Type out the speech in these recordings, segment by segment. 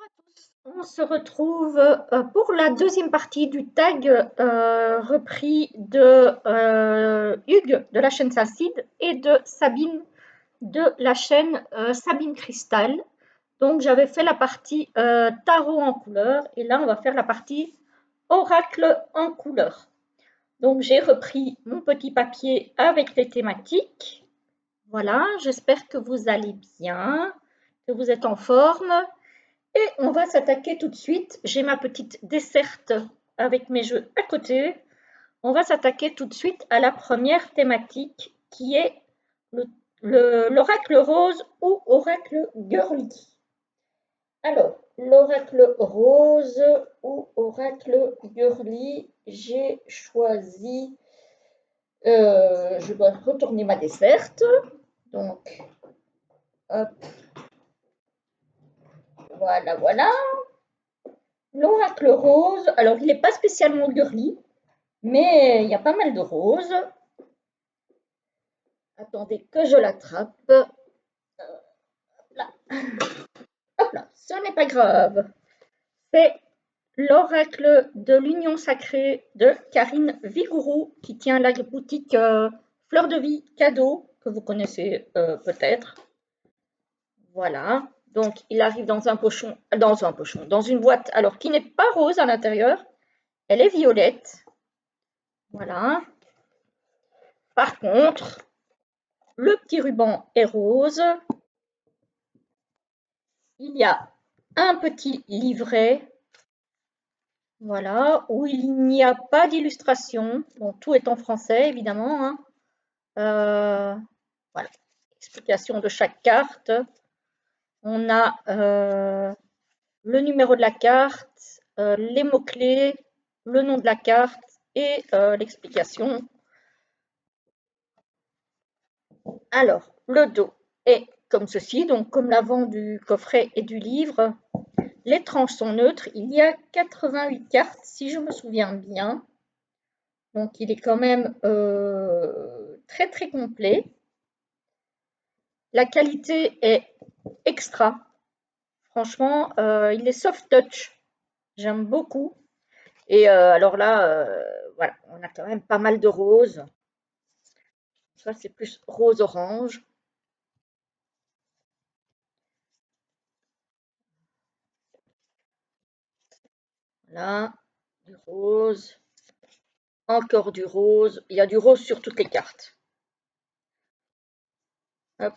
à tous, on se retrouve pour la deuxième partie du tag repris de Hugues de la chaîne Sacide et de Sabine de la chaîne Sabine Cristal. Donc j'avais fait la partie tarot en couleur et là on va faire la partie oracle en couleur. Donc j'ai repris mon petit papier avec les thématiques. Voilà, j'espère que vous allez bien, que vous êtes en forme. Et on va s'attaquer tout de suite. J'ai ma petite desserte avec mes jeux à côté. On va s'attaquer tout de suite à la première thématique qui est l'oracle rose ou oracle girly. Alors, l'oracle rose ou oracle girly, j'ai choisi, je dois retourner ma desserte. Donc, hop, voilà, voilà. L'oracle rose, alors il n'est pas spécialement girly, mais il y a pas mal de roses. Attendez que je l'attrape. Là. Hop là, ce n'est pas grave. C'est l'oracle de l'union sacrée de Karine Vigourou qui tient la boutique Fleur de Vie Cadeau, que vous connaissez peut-être. Voilà. Donc il arrive dans un pochon, dans une boîte, alors qui n'est pas rose à l'intérieur. Elle est violette. Voilà. Par contre, le petit ruban est rose. Il y a un petit livret, voilà, où il n'y a pas d'illustration. Bon, tout est en français, évidemment. Hein. Voilà, explication de chaque carte. On a le numéro de la carte, les mots-clés, le nom de la carte et l'explication. Alors, le dos est comme ceci, donc comme l'avant du coffret et du livre. Les tranches sont neutres. Il y a 88 cartes, si je me souviens bien. Donc, il est quand même très, très complet. La qualité est extra. Franchement, il est soft touch. J'aime beaucoup. Et alors là, voilà, on a quand même pas mal de roses. Ça, c'est plus rose-orange. Là, du rose. Encore du rose. Il y a du rose sur toutes les cartes. Hop.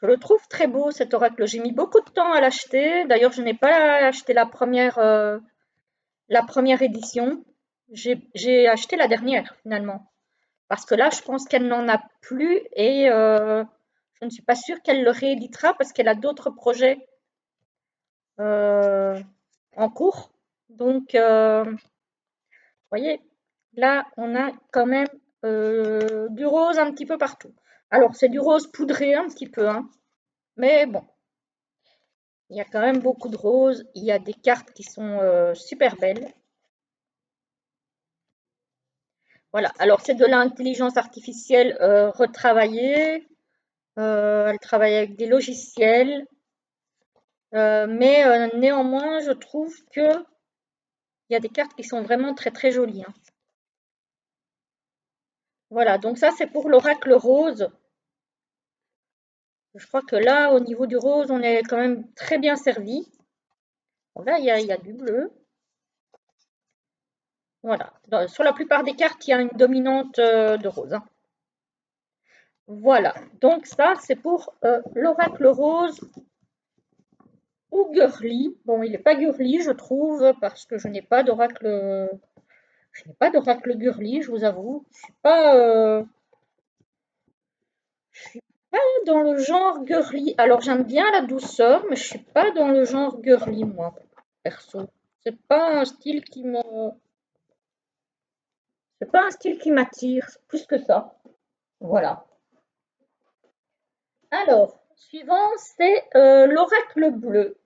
Je le trouve très beau cet oracle. J'ai mis beaucoup de temps à l'acheter. D'ailleurs, je n'ai pas acheté la première édition. J'ai acheté la dernière finalement. Parce que là, je pense qu'elle n'en a plus et je ne suis pas sûre qu'elle le rééditera parce qu'elle a d'autres projets en cours. Donc, vous voyez, là, on a quand même du rose un petit peu partout. Alors, c'est du rose poudré un petit peu, hein, mais bon. Il y a quand même beaucoup de roses. Il y a des cartes qui sont super belles. Voilà. Alors, c'est de l'intelligence artificielle retravaillée. Elle travaille avec des logiciels. Mais néanmoins, je trouve que il y a des cartes qui sont vraiment très très jolies. Hein. Voilà. Donc ça, c'est pour l'oracle rose. Je crois que là, au niveau du rose, on est quand même très bien servi. Bon, là, il y a du bleu. Voilà. Sur la plupart des cartes, il y a une dominante de rose. Hein. Voilà, donc ça c'est pour l'oracle rose ou girly. Bon, il n'est pas girly, je trouve, parce que je n'ai pas d'oracle girly, je vous avoue. Je suis pas dans le genre girly. Alors j'aime bien la douceur, mais je suis pas dans le genre girly moi, perso. C'est pas un style qui me, c'est pas un style qui m'attire plus que ça. Voilà. Alors, suivant, c'est l'oracle bleu.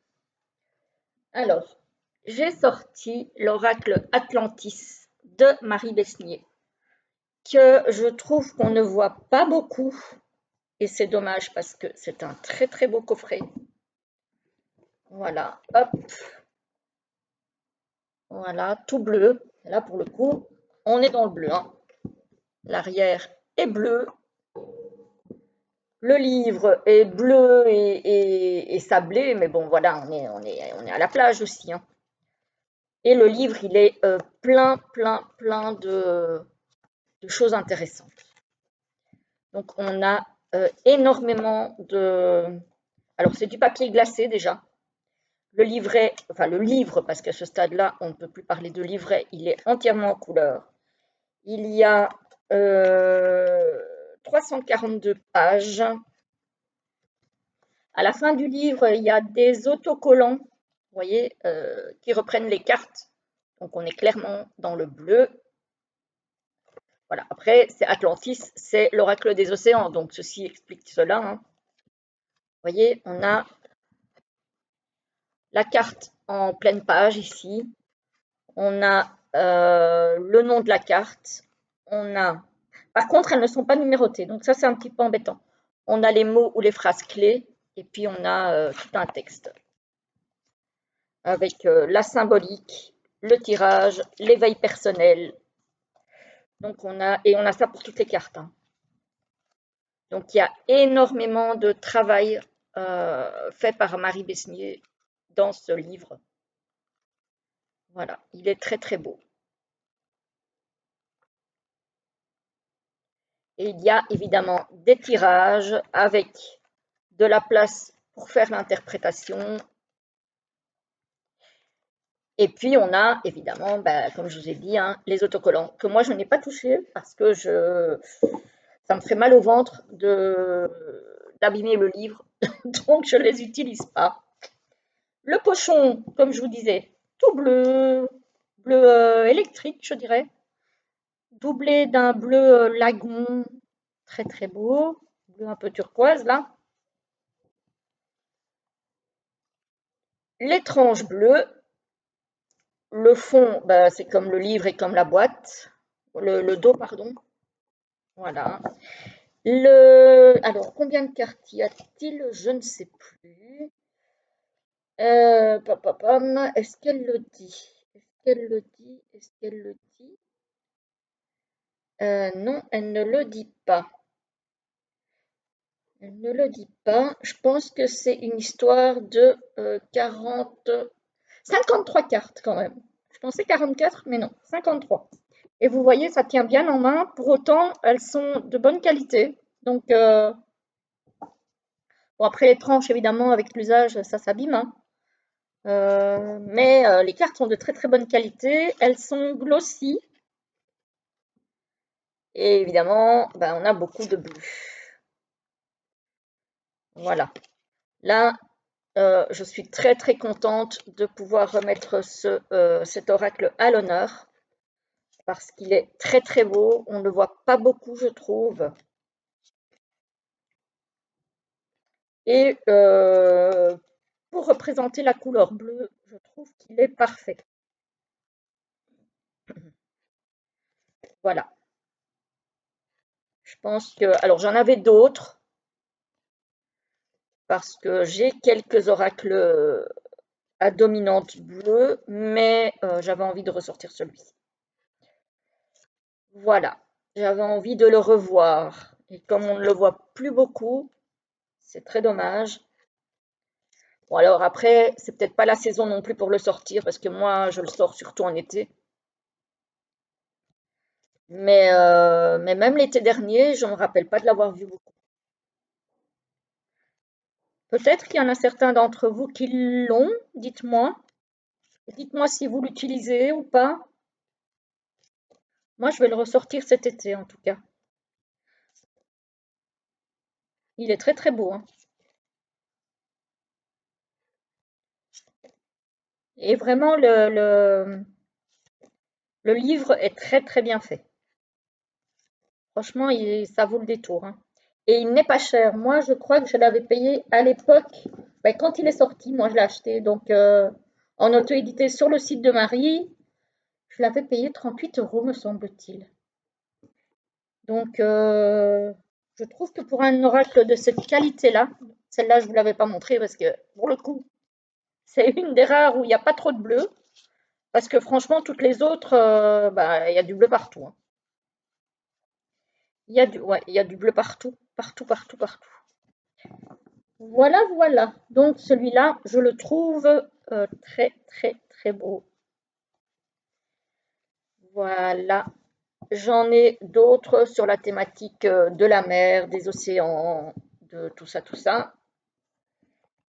Alors, j'ai sorti l'oracle Atlantis de Marie Besnier, que je trouve qu'on ne voit pas beaucoup. Et c'est dommage parce que c'est un très très beau coffret. Voilà, hop, voilà, tout bleu. Là, pour le coup, on est dans le bleu, hein. L'arrière est bleu. Le livre est bleu et sablé, mais bon, voilà, on est à la plage aussi, hein. Et le livre, il est plein de choses intéressantes. Donc, on a énormément de... Alors, c'est du papier glacé déjà. Le livret, enfin le livre, parce qu'à ce stade-là, on ne peut plus parler de livret, il est entièrement en couleur. Il y a 342 pages. À la fin du livre, il y a des autocollants, vous voyez, qui reprennent les cartes. Donc, on est clairement dans le bleu. Voilà. Après, c'est Atlantis, c'est l'oracle des océans. Donc, ceci explique cela, hein. Vous voyez, on a la carte en pleine page ici. On a le nom de la carte. On a... Par contre, elles ne sont pas numérotées. Donc, ça, c'est un petit peu embêtant. On a les mots ou les phrases clés. Et puis, on a tout un texte avec la symbolique, le tirage, l'éveil personnel. Donc, on a ça pour toutes les cartes, hein. Donc, il y a énormément de travail fait par Marie Besnier dans ce livre. Voilà, il est très très beau. Et il y a évidemment des tirages avec de la place pour faire l'interprétation. Et puis, on a évidemment, comme je vous ai dit, hein, les autocollants que moi, je n'ai pas touché parce que ça me ferait mal au ventre d'abîmer le livre. Donc, je ne les utilise pas. Le pochon, comme je vous disais, tout bleu, bleu électrique, je dirais, doublé d'un bleu lagon, très très beau, bleu un peu turquoise là. Les tranches bleues, le fond, c'est comme le livre et comme la boîte, le dos, pardon. Voilà. Alors, combien de cartes y a-t-il? Je ne sais plus. Est-ce qu'elle le dit? Est-ce qu'elle le dit? Est-ce qu'elle le dit? Non, elle ne le dit pas. Elle ne le dit pas. Je pense que c'est une histoire de 53 cartes quand même. Je pensais 44, mais non, 53. Et vous voyez, ça tient bien en main. Pour autant, elles sont de bonne qualité. Donc, bon, après les tranches, évidemment, avec l'usage, ça s'abîme, hein. Mais les cartes sont de très très bonne qualité. Elles sont glossy. Et évidemment, on a beaucoup de bleu. Voilà. Là, je suis très très contente de pouvoir remettre cet oracle à l'honneur parce qu'il est très très beau. On ne le voit pas beaucoup, je trouve. Et pour représenter la couleur bleue, je trouve qu'il est parfait. Voilà. Je pense que... Alors, j'en avais d'autres parce que j'ai quelques oracles à dominante bleue, mais j'avais envie de ressortir celui-ci. Voilà. J'avais envie de le revoir. Et comme on ne le voit plus beaucoup, c'est très dommage. Bon, alors après, c'est peut-être pas la saison non plus pour le sortir, parce que moi, je le sors surtout en été. Mais même l'été dernier, je ne me rappelle pas de l'avoir vu beaucoup. Peut-être qu'il y en a certains d'entre vous qui l'ont, dites-moi. Dites-moi si vous l'utilisez ou pas. Moi, je vais le ressortir cet été, en tout cas. Il est très très beau, hein. Et vraiment, le livre est très très bien fait. Franchement, ça vaut le détour, hein. Et il n'est pas cher. Moi, je crois que je l'avais payé à l'époque, quand il est sorti, moi je l'ai acheté donc en auto-édité sur le site de Marie. Je l'avais payé 38 euros, me semble-t-il. Donc Je trouve que pour un oracle de cette qualité-là, celle-là, je ne vous l'avais pas montrée parce que, pour le coup, c'est une des rares où il n'y a pas trop de bleu. Parce que franchement, toutes les autres, bah, il y a du bleu partout, hein. Ouais, il y a du bleu partout, partout, partout, partout. Voilà, voilà. Donc celui-là, je le trouve très, très, très beau. Voilà. J'en ai d'autres sur la thématique de la mer, des océans, de tout ça, tout ça.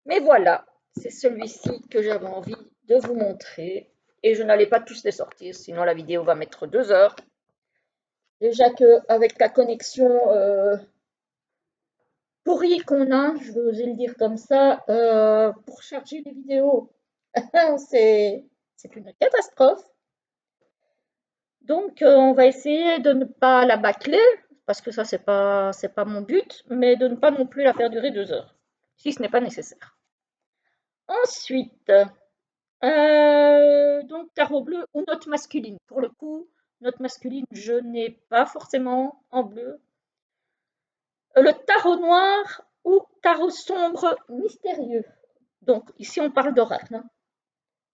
Mais voilà, c'est celui-ci que j'avais envie de vous montrer. Et je n'allais pas tous les sortir, sinon la vidéo va mettre 2 heures. Déjà qu'avec la connexion pourrie qu'on a, je vais oser le dire comme ça, pour charger les vidéos, c'est une catastrophe. Donc, on va essayer de ne pas la bâcler, parce que ça, c'est pas mon but, mais de ne pas non plus la faire durer 2 heures, si ce n'est pas nécessaire. Ensuite, donc tarot bleu ou note masculine. Pour le coup, note masculine, je n'ai pas forcément en bleu. Le tarot noir ou tarot sombre mystérieux. Donc, ici, on parle d'oracle, hein.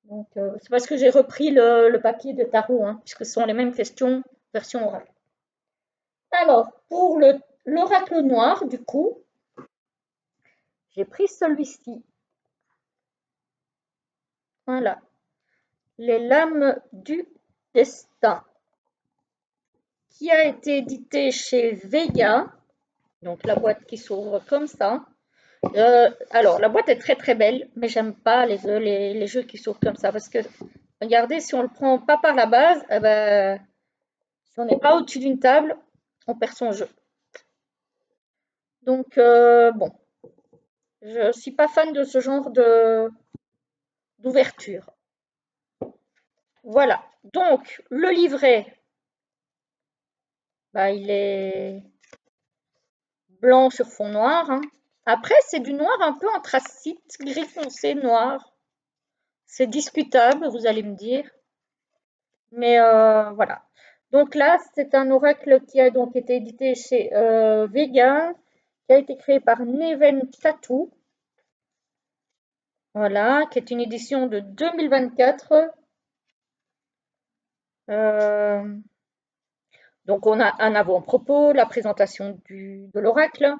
Donc, c'est parce que j'ai repris le papier de tarot, hein, puisque ce sont les mêmes questions, version orale. Alors, pour l'oracle noir, du coup, j'ai pris celui-ci. Voilà. Les lames du destin, qui a été édité chez Vega. Donc, la boîte qui s'ouvre comme ça. Alors, la boîte est très très belle, mais j'aime pas les jeux qui s'ouvrent comme ça parce que, regardez, si on le prend pas par la base, eh ben, si on n'est pas au-dessus d'une table, on perd son jeu. Donc, bon, je suis pas fan de ce genre d'ouverture. Voilà. Donc, le livret, bah, il est blanc sur fond noir, hein. Après, c'est du noir un peu anthracite, gris foncé, noir. C'est discutable, vous allez me dire. Mais voilà. Donc là, c'est un oracle qui a donc été édité chez Vega, qui a été créé par Neven Tattoo. Voilà, qui est une édition de 2024. Donc on a un avant-propos, la présentation de l'oracle.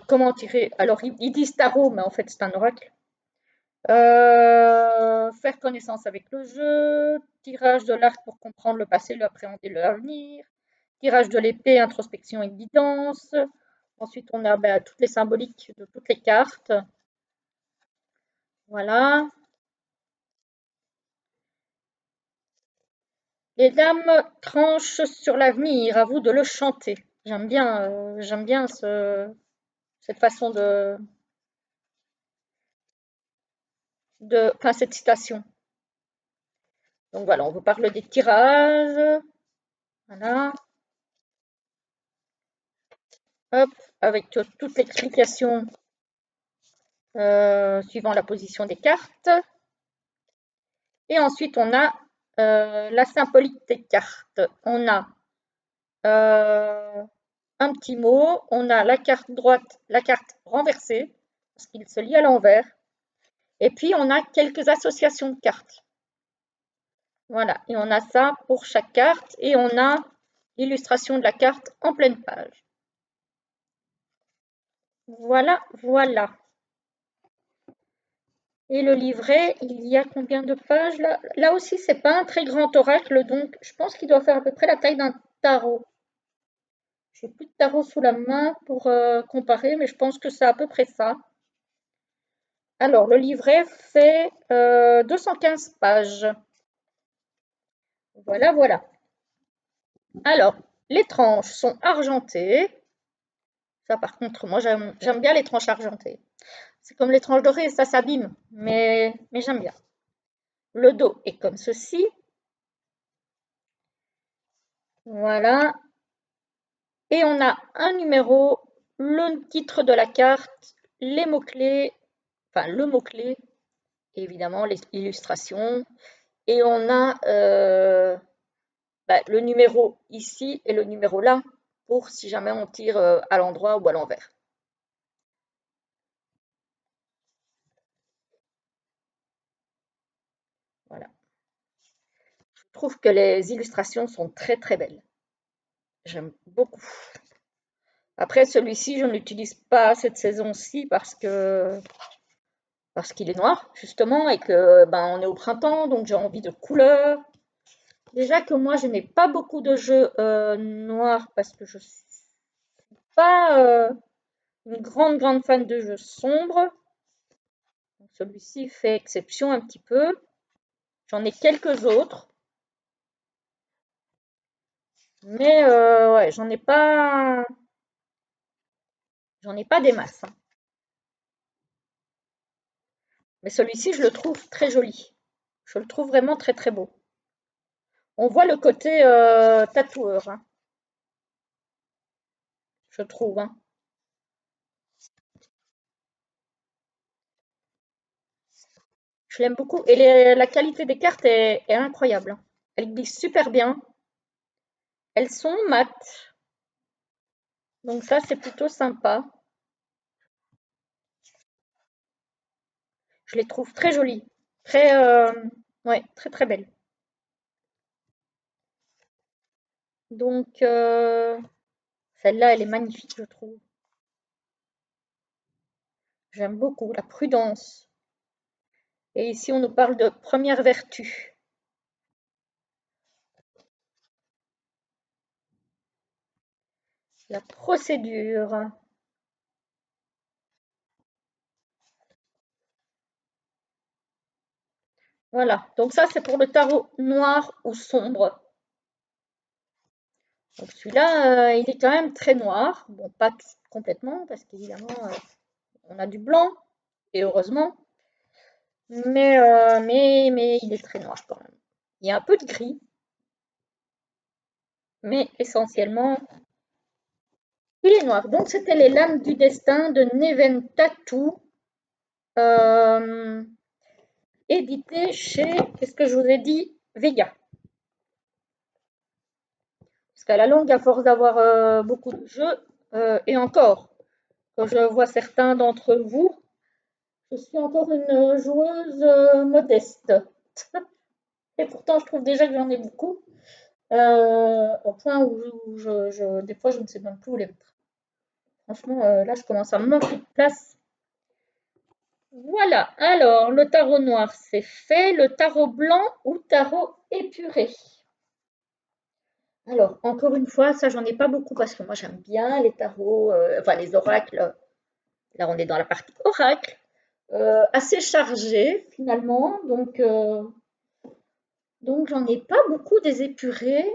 Comment tirer. Alors ils disent tarot, mais en fait c'est un oracle. Faire connaissance avec le jeu, tirage de l'arc pour comprendre le passé, l'appréhender l'avenir, tirage de l'épée, introspection et guidance. Ensuite, on a toutes les symboliques de toutes les cartes. Voilà. Les dames tranchent sur l'avenir, à vous de le chanter. J'aime bien cette façon enfin, cette citation. Donc voilà, on vous parle des tirages. Voilà. Hop, avec toute l'explication suivant la position des cartes. Et ensuite, on a la symbolique des cartes. On a un petit mot, on a la carte droite, la carte renversée, parce qu'il se lit à l'envers. Et puis, on a quelques associations de cartes. Voilà, et on a ça pour chaque carte, et on a l'illustration de la carte en pleine page. Voilà, voilà. Et le livret, il y a combien de pages là? Là aussi, c'est pas un très grand oracle, donc je pense qu'il doit faire à peu près la taille d'un tarot. J'ai plus de tarot sous la main pour comparer, mais je pense que c'est à peu près ça. Alors, le livret fait 215 pages. Voilà, voilà. Alors, les tranches sont argentées. Ça, par contre, moi, j'aime bien les tranches argentées. C'est comme les tranches dorées, ça s'abîme, mais j'aime bien. Le dos est comme ceci. Voilà. Et on a un numéro, le titre de la carte, les mots-clés, enfin le mot-clé, évidemment l'illustration. Et on a le numéro ici et le numéro là. pour si jamais on tire à l'endroit ou à l'envers. Voilà. Je trouve que les illustrations sont très très belles. J'aime beaucoup. Après, celui-ci, je ne l'utilise pas cette saison-ci parce qu'il est noir, justement, et que on est au printemps, donc j'ai envie de couleurs. Déjà que moi, je n'ai pas beaucoup de jeux noirs parce que je suis pas une grande fan de jeux sombres. Celui-ci fait exception un petit peu. J'en ai quelques autres. Mais ouais, j'en ai pas des masses, hein. Mais celui-ci, je le trouve très joli. Je le trouve vraiment très très beau. On voit le côté tatoueur, hein, je trouve, hein. Je l'aime beaucoup. Et la qualité des cartes est incroyable, hein. Elles glissent super bien. Elles sont mates. Donc ça, c'est plutôt sympa. Je les trouve très jolies. Très, ouais, très très belles. Donc, celle-là, elle est magnifique, je trouve. J'aime beaucoup la prudence. Et ici, on nous parle de première vertu. La procédure. Voilà. Donc ça, c'est pour le tarot noir ou sombre. Donc celui-là, il est quand même très noir. Bon, pas complètement, parce qu'évidemment, on a du blanc, et heureusement. Mais il est très noir quand même. Il y a un peu de gris, mais essentiellement, il est noir. Donc c'était les lames du destin de Neven Tattoo, édité chez, qu'est-ce que je vous ai dit, Vega. Parce qu'à la longue, à force d'avoir beaucoup de jeux, et encore, quand je vois certains d'entre vous, je suis encore une joueuse modeste. Et pourtant, je trouve déjà que j'en ai beaucoup, au point où des fois, je ne sais même plus où les mettre. Franchement, là, je commence à me manquer de place. Voilà, alors, le tarot noir, c'est fait. Le tarot blanc ou tarot épuré. Alors, encore une fois, ça, j'en ai pas beaucoup parce que moi, j'aime bien les tarots, enfin, les oracles. Là, on est dans la partie oracle. Assez chargée, finalement. Donc j'en ai pas beaucoup des épurés.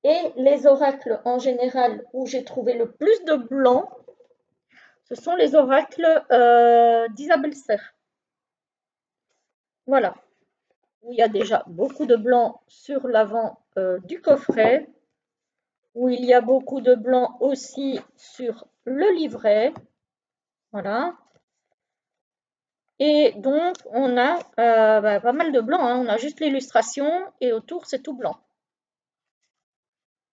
Et les oracles, en général, où j'ai trouvé le plus de blanc, ce sont les oracles d'Isabelle Serre. Voilà, où il y a déjà beaucoup de blanc sur l'avant du coffret, où il y a beaucoup de blanc aussi sur le livret. Voilà. Et donc, on a pas mal de blanc, hein. On a juste l'illustration et autour, c'est tout blanc.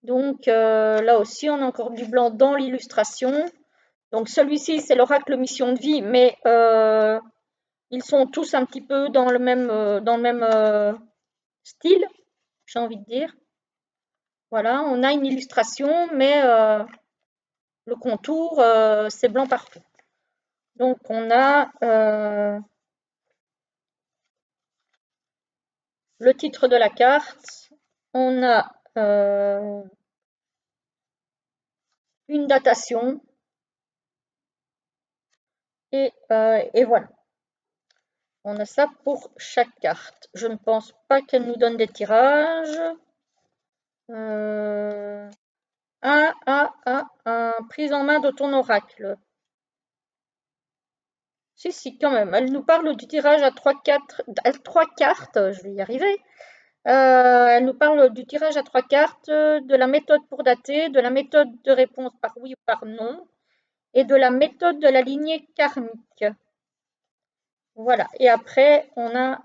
Donc, là aussi, on a encore du blanc dans l'illustration. Donc, celui-ci, c'est l'oracle mission de vie, mais ils sont tous un petit peu dans le même style, j'ai envie de dire. Voilà, on a une illustration, mais le contour, c'est blanc partout. Donc, on a le titre de la carte, on a une datation, et voilà. On a ça pour chaque carte. Je ne pense pas qu'elle nous donne des tirages. Prise en main de ton oracle. Si, quand même. Elle nous parle du tirage à 3 cartes. Je vais y arriver. Elle nous parle du tirage à 3 cartes, de la méthode pour dater, de la méthode de réponse par oui ou par non, et de la méthode de la lignée karmique. Voilà. Et après, on a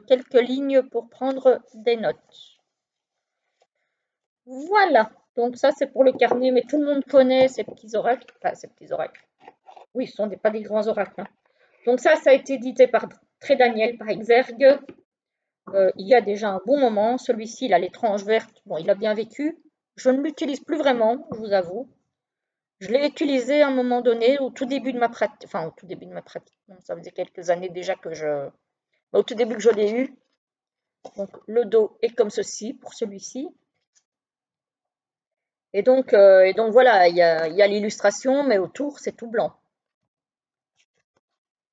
quelques lignes pour prendre des notes. Voilà. Donc ça, c'est pour le carnet, mais tout le monde connaît ces petits oracles. Enfin, ces petits oracles. Oui, ce sont pas des grands oracles, hein. Donc ça a été édité par Très Daniel, par Exergue. Il y a déjà un bon moment. Celui-ci, il a les tranches vertes. Bon, il a bien vécu. Je ne l'utilise plus vraiment, je vous avoue. Je l'ai utilisé à un moment donné, au tout début de ma pratique. Enfin, au tout début de ma pratique. Ça faisait quelques années déjà que je... Au tout début que je l'ai eu. Donc, le dos est comme ceci pour celui-ci. Et donc voilà, il y a l'illustration, mais autour, c'est tout blanc.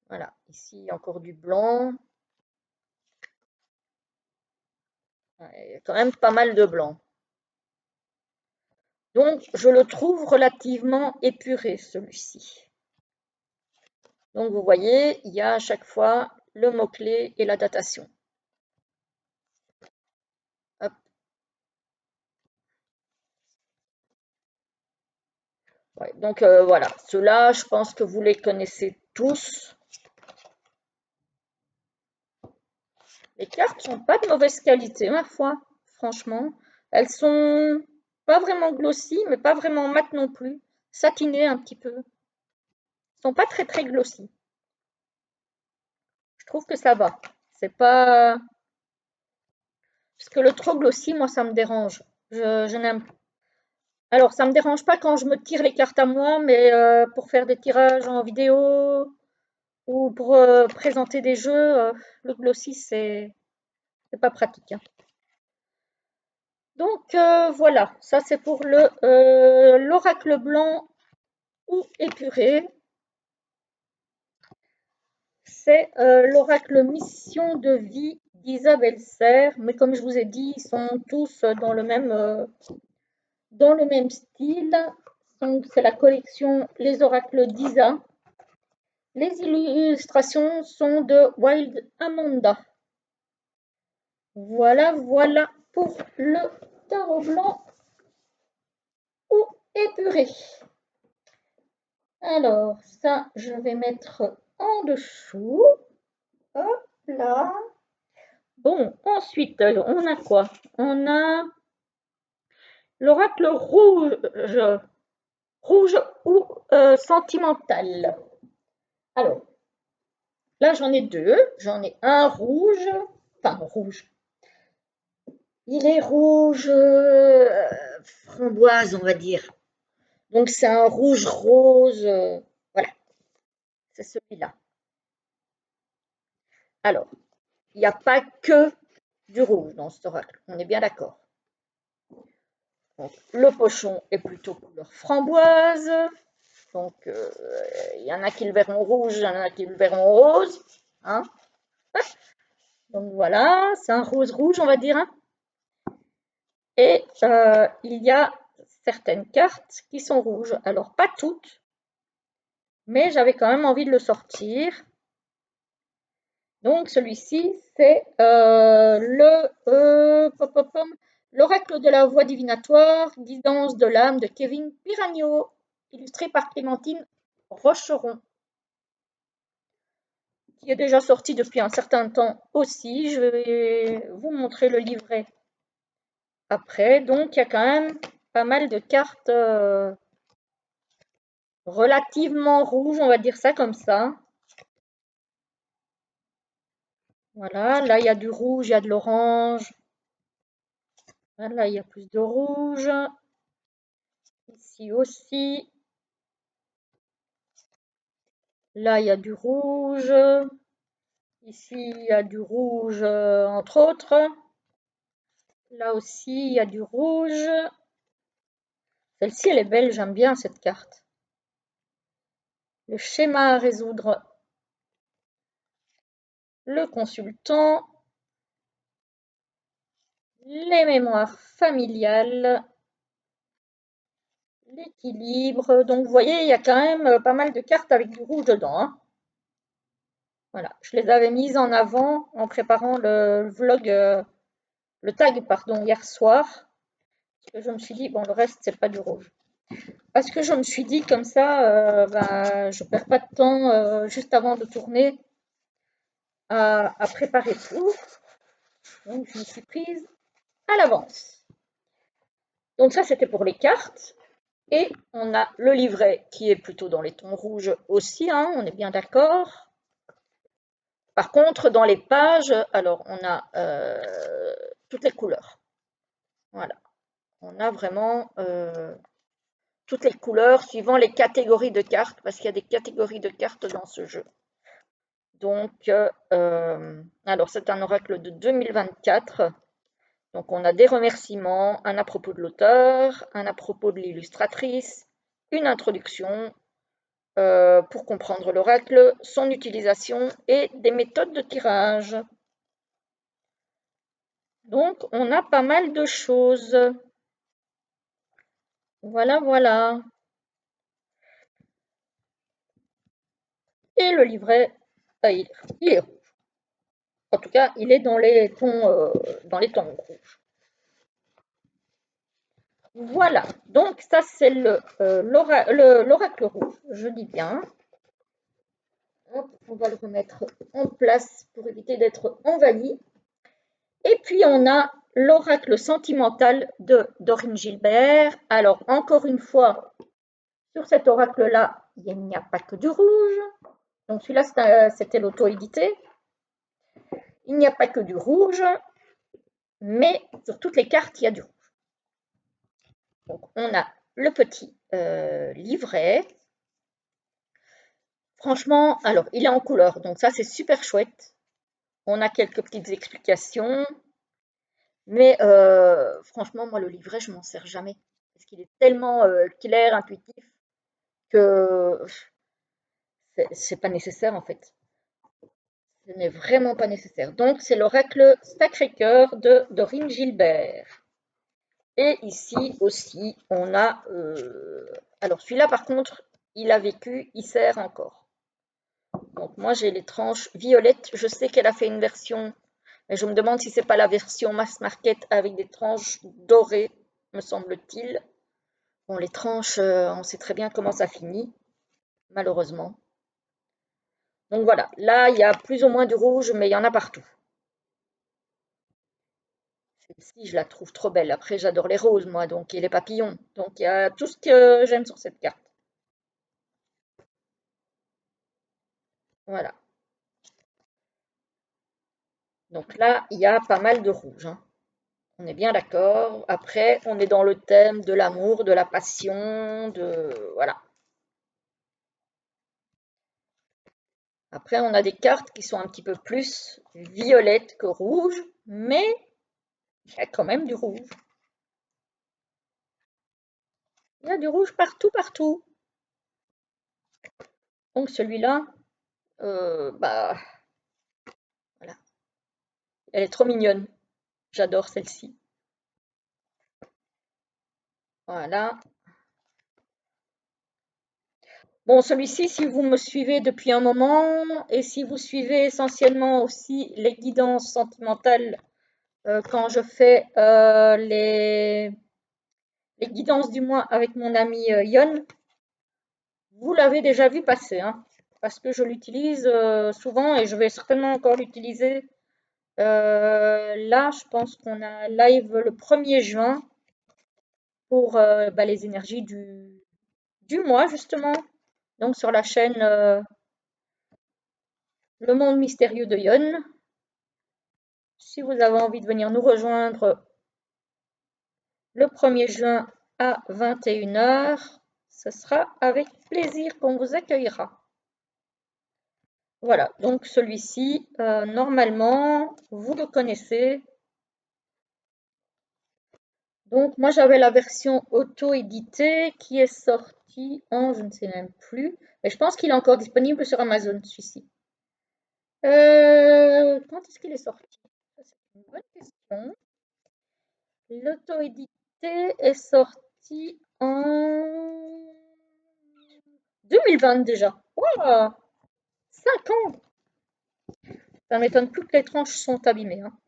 Voilà, ici, il y a encore du blanc. Il y a quand même pas mal de blanc. Donc, je le trouve relativement épuré, celui-ci. Donc, vous voyez, il y a à chaque fois le mot-clé et la datation. Hop. Ouais, donc, voilà, ceux-là, je pense que vous les connaissez tous. Les cartes sont pas de mauvaise qualité, ma foi, franchement. Elles sont pas vraiment glossy, mais pas vraiment mat non plus. Satinées un petit peu. Elles sont pas très très glossy. Je trouve que ça va. C'est pas... Parce que le trop glossy, moi, ça me dérange. Je n'aime pas. Alors, ça me dérange pas quand je me tire les cartes à moi, mais pour faire des tirages en vidéo ou pour présenter des jeux, le glossy, c'est pas pratique, hein. Donc voilà, ça c'est pour l'oracle blanc ou épuré. C'est l'oracle mission de vie d'Isabelle Serre, mais comme je vous ai dit, ils sont tous dans le même style. Donc c'est la collection Les oracles d'Isa. Les illustrations sont de Wild Amanda. Voilà, voilà pour le tarot blanc ou épuré. Alors, ça, je vais mettre en dessous. Hop là. Bon, ensuite, on a quoi? On a l'oracle rouge, rouge ou sentimental. Alors, là, j'en ai deux. J'en ai un rouge, enfin rouge. Il est rouge framboise, on va dire. Donc, c'est un rouge rose. Voilà, c'est celui-là. Alors, il n'y a pas que du rouge dans cet oracle, on est bien d'accord. Donc, le pochon est plutôt couleur framboise. Donc, il y en a qui le verront rouge, il y en a qui le verront rose, hein. Donc voilà, c'est un rose rouge, on va dire, hein. Et il y a certaines cartes qui sont rouges. Alors, pas toutes, mais j'avais quand même envie de le sortir. Donc, celui-ci, c'est l'oracle de la voix divinatoire, guidance de l'âme de Kevin Piragno, illustré par Clémentine Rocheron, qui est déjà sorti depuis un certain temps aussi. Je vais vous montrer le livret après. Donc, il y a quand même pas mal de cartes relativement rouges, on va dire ça comme ça. Voilà, là, il y a du rouge, il y a de l'orange. Là, il y a plus de rouge. Ici aussi. Là, il y a du rouge. Ici, il y a du rouge, entre autres. Là aussi, il y a du rouge. Celle-ci, elle est belle, j'aime bien cette carte. Le schéma à résoudre. Le consultant. Les mémoires familiales. L'équilibre. Donc, vous voyez, il y a quand même pas mal de cartes avec du rouge dedans, hein. Voilà, je les avais mises en avant en préparant le vlog, le tag, pardon, hier soir. Parce que je me suis dit, bon, le reste, c'est pas du rouge. Parce que je me suis dit, comme ça, je perds pas de temps juste avant de tourner à préparer tout. Donc, je me suis prise à l'avance. Donc ça, c'était pour les cartes. Et on a le livret qui est plutôt dans les tons rouges aussi, hein, on est bien d'accord. Par contre, dans les pages, alors on a toutes les couleurs. Voilà, on a vraiment toutes les couleurs suivant les catégories de cartes, parce qu'il y a des catégories de cartes dans ce jeu. Donc, alors c'est un oracle de 2024. Donc on a des remerciements, un à propos de l'auteur, un à propos de l'illustratrice, une introduction pour comprendre l'oracle, son utilisation et des méthodes de tirage. Donc on a pas mal de choses. Voilà, voilà. Et le livret, il est rouge. En tout cas, il est dans les tons rouges. Voilà, donc ça c'est l'oracle rouge, je dis bien. Hop, on va le remettre en place pour éviter d'être envahi. Et puis on a l'oracle sentimental de Dorine Gilbert. Alors encore une fois, sur cet oracle-là, il n'y a pas que du rouge. Donc celui-là, c'était l'auto-édité. Il n'y a pas que du rouge, mais sur toutes les cartes, il y a du rouge. Donc on a le petit livret. Franchement, alors il est en couleur, donc ça c'est super chouette. On a quelques petites explications, mais franchement, moi le livret, je m'en sers jamais. Parce qu'il est tellement clair, intuitif, que c'est pas nécessaire en fait. Ce n'est vraiment pas nécessaire. Donc c'est l'oracle Sacré-Cœur de Dorine Gilbert. Et ici aussi, on a... alors celui-là par contre, il a vécu, il sert encore. Donc moi j'ai les tranches violettes. Je sais qu'elle a fait une version, mais je me demande si c'est pas la version mass market avec des tranches dorées, me semble-t-il. Bon, les tranches, on sait très bien comment ça finit, malheureusement. Donc voilà, là il y a plus ou moins du rouge, mais il y en a partout. Celle-ci, je la trouve trop belle. Après, j'adore les roses, moi, donc, et les papillons. Donc il y a tout ce que j'aime sur cette carte. Voilà. Donc là, il y a pas mal de rouge, hein. On est bien d'accord. Après, on est dans le thème de l'amour, de la passion, de... Voilà. Après, on a des cartes qui sont un petit peu plus violettes que rouges, mais il y a quand même du rouge. Il y a du rouge partout, partout. Donc celui-là, bah, voilà. Elle est trop mignonne. J'adore celle-ci. Voilà. Bon, celui-ci, si vous me suivez depuis un moment et si vous suivez essentiellement aussi les guidances sentimentales quand je fais les guidances du mois avec mon ami Yon, vous l'avez déjà vu passer, hein, parce que je l'utilise souvent et je vais certainement encore l'utiliser. Là, je pense qu'on a live le 1er juin pour les énergies du mois, justement. Donc sur la chaîne Le Monde Mystérieux de Yon. Si vous avez envie de venir nous rejoindre le 1er juin à 21 h, ce sera avec plaisir qu'on vous accueillera. Voilà, donc celui-ci, normalement, vous le connaissez. Donc moi j'avais la version auto-éditée qui est sortie en, je ne sais même plus, mais je pense qu'il est encore disponible sur Amazon, celui-ci. Quand est-ce qu'il est sorti? Ça, c'est une bonne question. L'auto-édité est sorti en 2020 déjà. Wow, 5 ans! Ça m'étonne plus que les tranches sont abîmées, hein.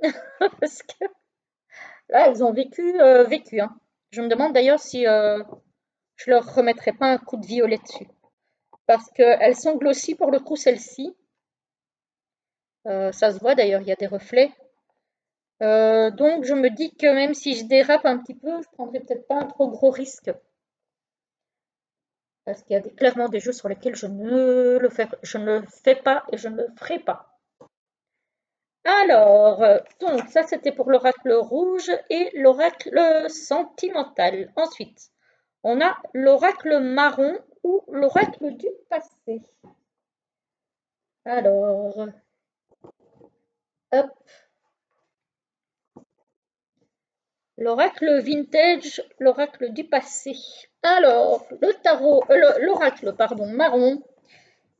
Parce que là, elles ont vécu, hein. Je me demande d'ailleurs si je leur remettrai pas un coup de violet dessus. Parce qu'elles sont glossy pour le coup, celles-ci. Ça se voit d'ailleurs, il y a des reflets. Donc je me dis que même si je dérape un petit peu, je prendrai peut-être pas un trop gros risque. Parce qu'il y a clairement des jeux sur lesquels je ne le fais pas et je ne le ferai pas. Alors, donc ça c'était pour l'oracle rouge et l'oracle sentimental. Ensuite, on a l'oracle marron ou l'oracle du passé. Alors, hop, l'oracle vintage, l'oracle du passé. Alors, l'oracle, pardon, marron,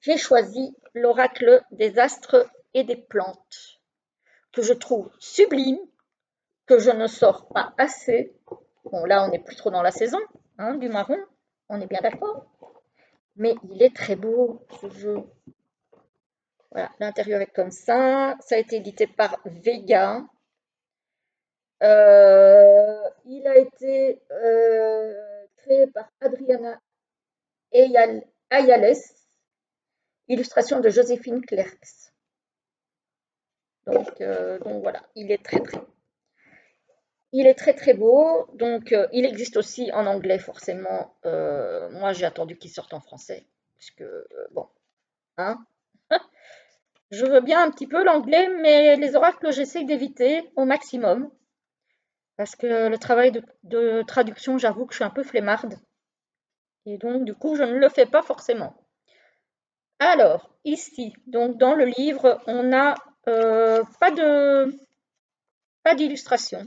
j'ai choisi l'oracle des astres et des plantes, que je trouve sublime, que je ne sors pas assez. Bon, là, on n'est plus trop dans la saison hein, du marron, on est bien d'accord. Mais il est très beau, ce jeu. Voilà, l'intérieur est comme ça. Ça a été édité par Vega. Il a été créé par Adriana Ayales, illustration de Joséphine Clercs. Donc voilà, il est très très beau. Donc il existe aussi en anglais forcément. Moi j'ai attendu qu'il sorte en français, puisque bon, hein. Je veux bien un petit peu l'anglais, mais les oracles j'essaie d'éviter au maximum. Parce que le travail de traduction, j'avoue que je suis un peu flemmarde. Et donc, du coup, je ne le fais pas forcément. Alors, ici, donc dans le livre, on n'a pas d'illustration.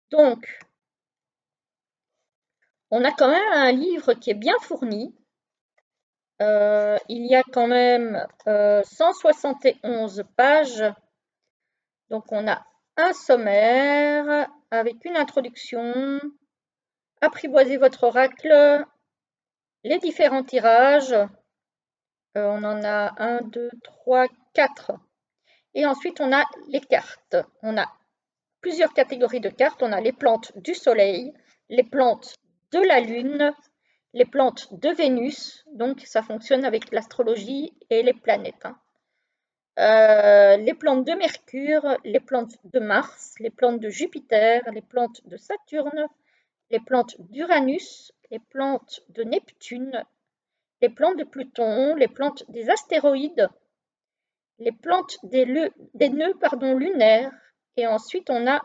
Donc, on a quand même un livre qui est bien fourni. Il y a quand même 171 pages. Donc, on a un sommaire avec une introduction. Apprivoisez votre oracle, les différents tirages. On en a 1, 2, 3, 4. Et ensuite, on a les cartes. On a plusieurs catégories de cartes. On a les plantes du Soleil, les plantes de la Lune, les plantes de Vénus. Donc, ça fonctionne avec l'astrologie et les planètes. Les plantes de Mercure, les plantes de Mars, les plantes de Jupiter, les plantes de Saturne, les plantes d'Uranus, les plantes de Neptune, les plantes de Pluton, les plantes des astéroïdes, les plantes des nœuds lunaires, et ensuite on a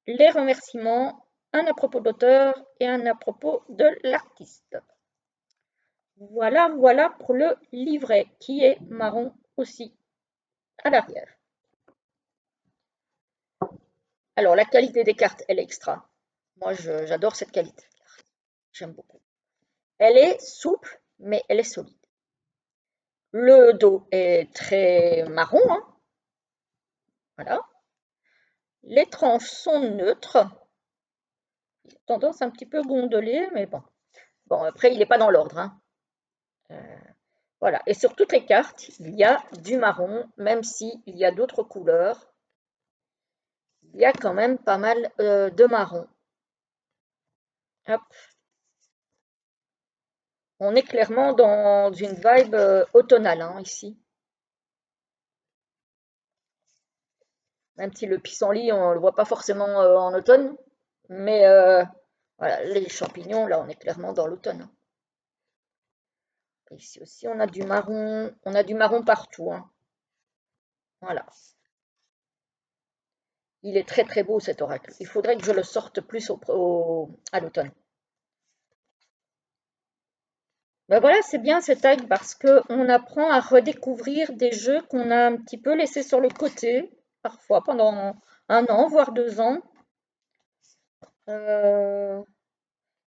les remerciements, un à propos de l'auteur et un à propos de l'artiste. Voilà, voilà pour le livret qui est marron aussi à l'arrière. Alors la qualité des cartes, elle est extra. Moi j'adore cette qualité de carte. J'aime beaucoup. Elle est souple, mais elle est solide. Le dos est très marron, hein. Voilà. Les tranches sont neutres. Il a tendance un petit peu gondoler, mais bon. Bon, après, il n'est pas dans l'ordre, hein. Voilà. Et sur toutes les cartes, il y a du marron, même s'il y a d'autres couleurs. Il y a quand même pas mal de marron. Hop. On est clairement dans une vibe automnale, hein, ici. Même si le pissenlit, on ne le voit pas forcément en automne. Mais voilà, les champignons, là, on est clairement dans l'automne, hein. Ici aussi, on a du marron partout, hein. Voilà. Il est très très beau cet oracle. Il faudrait que je le sorte plus à l'automne. Ben voilà, c'est bien ce tag parce qu'on apprend à redécouvrir des jeux qu'on a un petit peu laissés sur le côté, parfois pendant 1 an, voire 2 ans.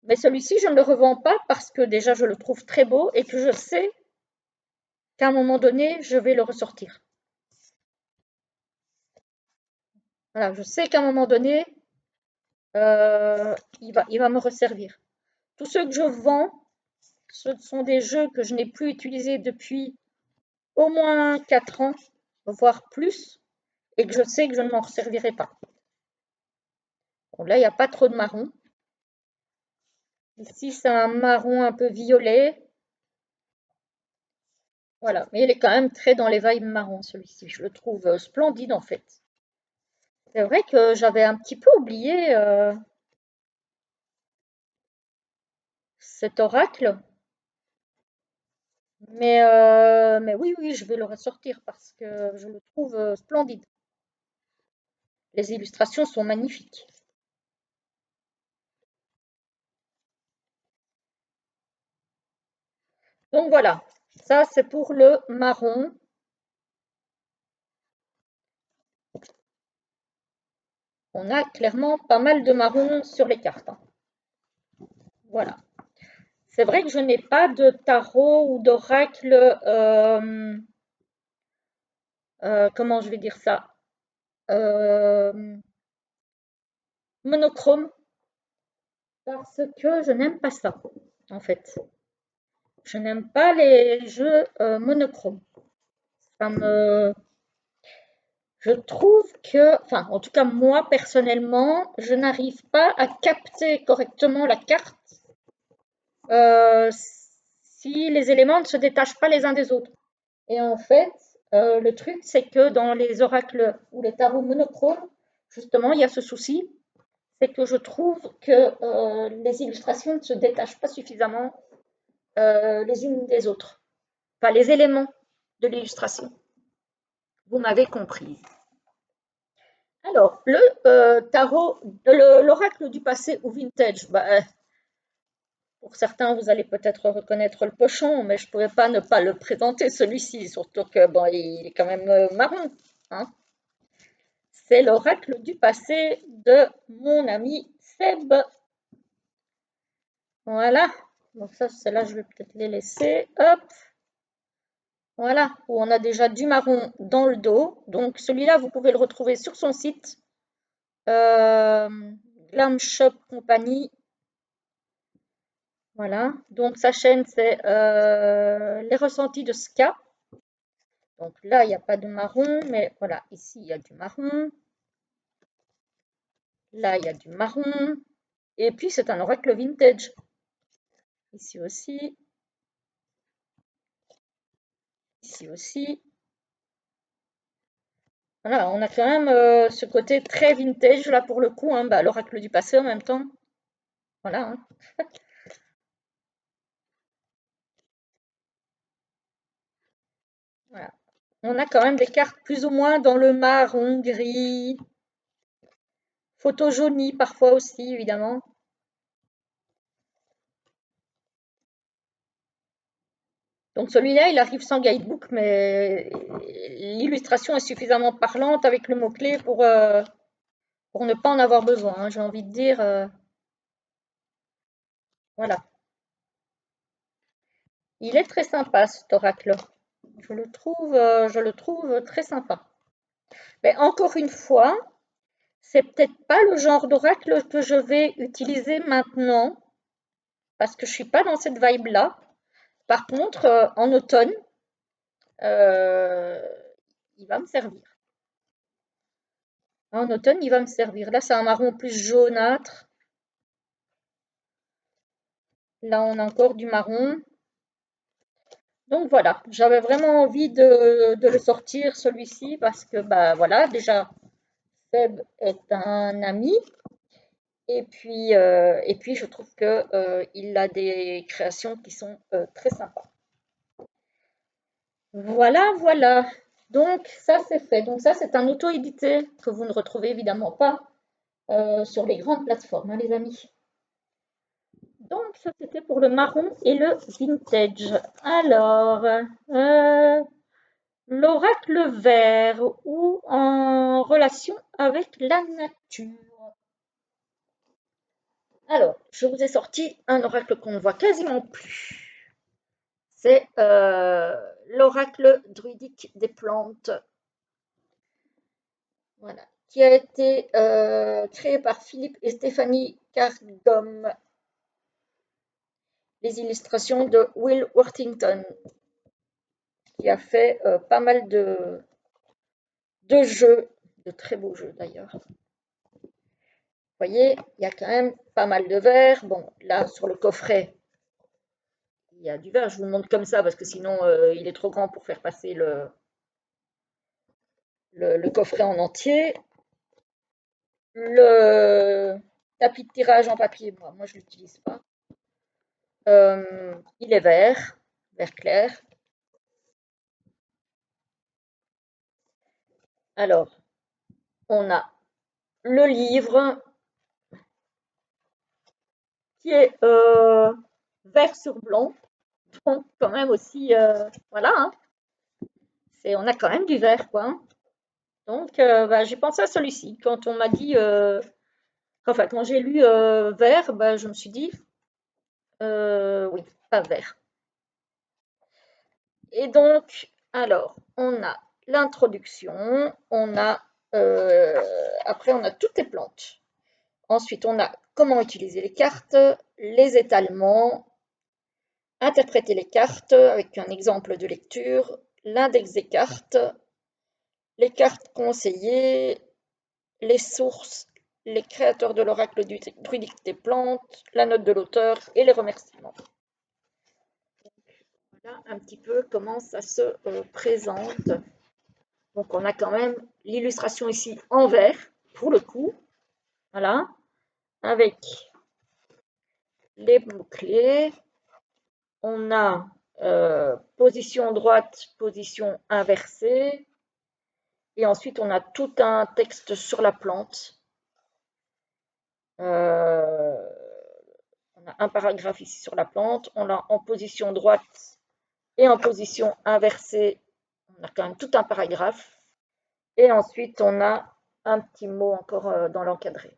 Mais celui-ci, je ne le revends pas parce que déjà je le trouve très beau et que je sais qu'à un moment donné, je vais le ressortir. Voilà, je sais qu'à un moment donné, il va me resservir. Tous ceux que je vends, ce sont des jeux que je n'ai plus utilisés depuis au moins 4 ans, voire plus, et que je sais que je ne m'en servirai pas. Bon, là, il n'y a pas trop de marron. Ici, c'est un marron un peu violet. Voilà, mais il est quand même très dans les vibes marron, celui-ci. Je le trouve splendide, en fait. C'est vrai que j'avais un petit peu oublié cet oracle, mais oui, oui, je vais le ressortir parce que je le trouve splendide. Les illustrations sont magnifiques. Donc voilà, ça c'est pour le marron. On a clairement pas mal de marron sur les cartes, hein. Voilà. C'est vrai que je n'ai pas de tarot ou d'oracle, comment je vais dire ça, euh, monochrome, parce que je n'aime pas ça, en fait. Je n'aime pas les jeux monochromes. Ça me, je trouve que, enfin, en tout cas moi personnellement, je n'arrive pas à capter correctement la carte euh, si les éléments ne se détachent pas les uns des autres. Et en fait, le truc, c'est que dans les oracles ou les tarots monochromes, justement, il y a ce souci, c'est que je trouve que les illustrations ne se détachent pas suffisamment les unes des autres. Enfin, les éléments de l'illustration. Vous m'avez compris. Alors, le tarot, l'oracle du passé ou vintage, bah, pour certains, vous allez peut-être reconnaître le pochon, mais je ne pourrais pas ne pas le présenter, celui-ci, surtout que bon, il est quand même marron, hein. C'est l'oracle du passé de mon ami Seb. Voilà. Donc ça, celle-là, je vais peut-être les laisser. Hop. Voilà, où on a déjà du marron dans le dos. Donc celui-là, vous pouvez le retrouver sur son site. Euh, Glam Shop Company. Voilà. Donc sa chaîne, c'est les ressentis de Ska. Donc là, il n'y a pas de marron, mais voilà, ici, il y a du marron. Là, il y a du marron. Et puis, c'est un oracle vintage. Ici aussi. Ici aussi. Voilà, on a quand même ce côté très vintage là pour le coup, hein, bah, l'oracle du passé en même temps. Voilà, hein. Voilà. On a quand même des cartes plus ou moins dans le marron, gris, photo jaunie parfois aussi, évidemment. Donc celui-là, il arrive sans guidebook, mais l'illustration est suffisamment parlante avec le mot-clé pour ne pas en avoir besoin, hein, j'ai envie de dire. Voilà. Il est très sympa cet oracle. Je le trouve très sympa. Mais encore une fois, c'est peut-être pas le genre d'oracle que je vais utiliser maintenant, parce que je suis pas dans cette vibe-là. Par contre, en automne, euh, il va me servir. En automne, il va me servir. Là, c'est un marron plus jaunâtre. Là, on a encore du marron. Donc voilà, j'avais vraiment envie de le sortir, celui-ci, parce que, bah voilà, déjà, Seb est un ami. Et puis je trouve que, il a des créations qui sont très sympas. Voilà, voilà. Donc ça c'est fait. Donc ça c'est un auto-édité que vous ne retrouvez évidemment pas sur les grandes plateformes, hein, les amis. Donc ça c'était pour le marron et le vintage. Alors, l'oracle vert ou en relation avec la nature. Alors, je vous ai sorti un oracle qu'on ne voit quasiment plus. C'est l'oracle druidique des plantes, voilà, qui a été créé par Philippe et Stéphanie Cargom. Les illustrations de Will Worthington, qui a fait pas mal de jeux, de très beaux jeux d'ailleurs. Vous voyez, il y a quand même pas mal de verre. Bon, là, sur le coffret, il y a du verre. Je vous le montre comme ça parce que sinon, il est trop grand pour faire passer le coffret en entier. Le tapis de tirage en papier, moi je l'utilise pas. Il est vert, vert clair. Alors, on a le livre qui est vert sur blanc. Donc, quand même aussi, voilà, hein, on a quand même du vert, quoi, hein. Donc, bah, j'ai pensé à celui-ci. Quand on m'a dit, enfin, quand j'ai lu vert, bah, je me suis dit, oui, pas vert. Et donc, alors, on a l'introduction, après, on a toutes les plantes. Ensuite, on a comment utiliser les cartes, les étalements, interpréter les cartes avec un exemple de lecture, l'index des cartes, les cartes conseillées, les sources, les créateurs de l'oracle druidique des plantes, la note de l'auteur et les remerciements. Voilà un petit peu comment ça se présente. Donc on a quand même l'illustration ici en vert, pour le coup, voilà, avec les mots-clés. On a position droite, position inversée. Et ensuite, on a tout un texte sur la plante. On a un paragraphe ici sur la plante. On l'a en position droite et en position inversée. On a quand même tout un paragraphe. Et ensuite, on a un petit mot encore dans l'encadré.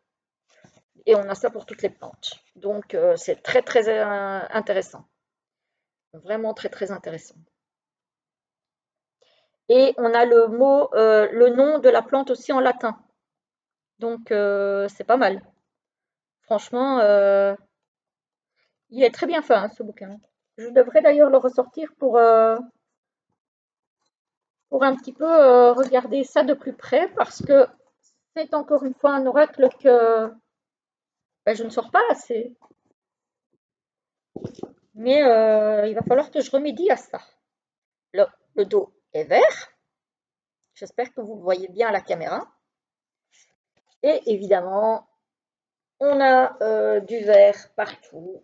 Et on a ça pour toutes les plantes. Donc, c'est très, très intéressant. Vraiment très, très intéressant. Et on a le nom de la plante aussi en latin. Donc, c'est pas mal. Franchement, il est très bien fait, hein, ce bouquin. Je devrais d'ailleurs le ressortir pour un petit peu regarder ça de plus près parce que c'est encore une fois un oracle que ben, je ne sors pas assez. Mais il va falloir que je remédie à ça. Le dos est vert. J'espère que vous le voyez bien à la caméra. Et évidemment, on a du vert partout,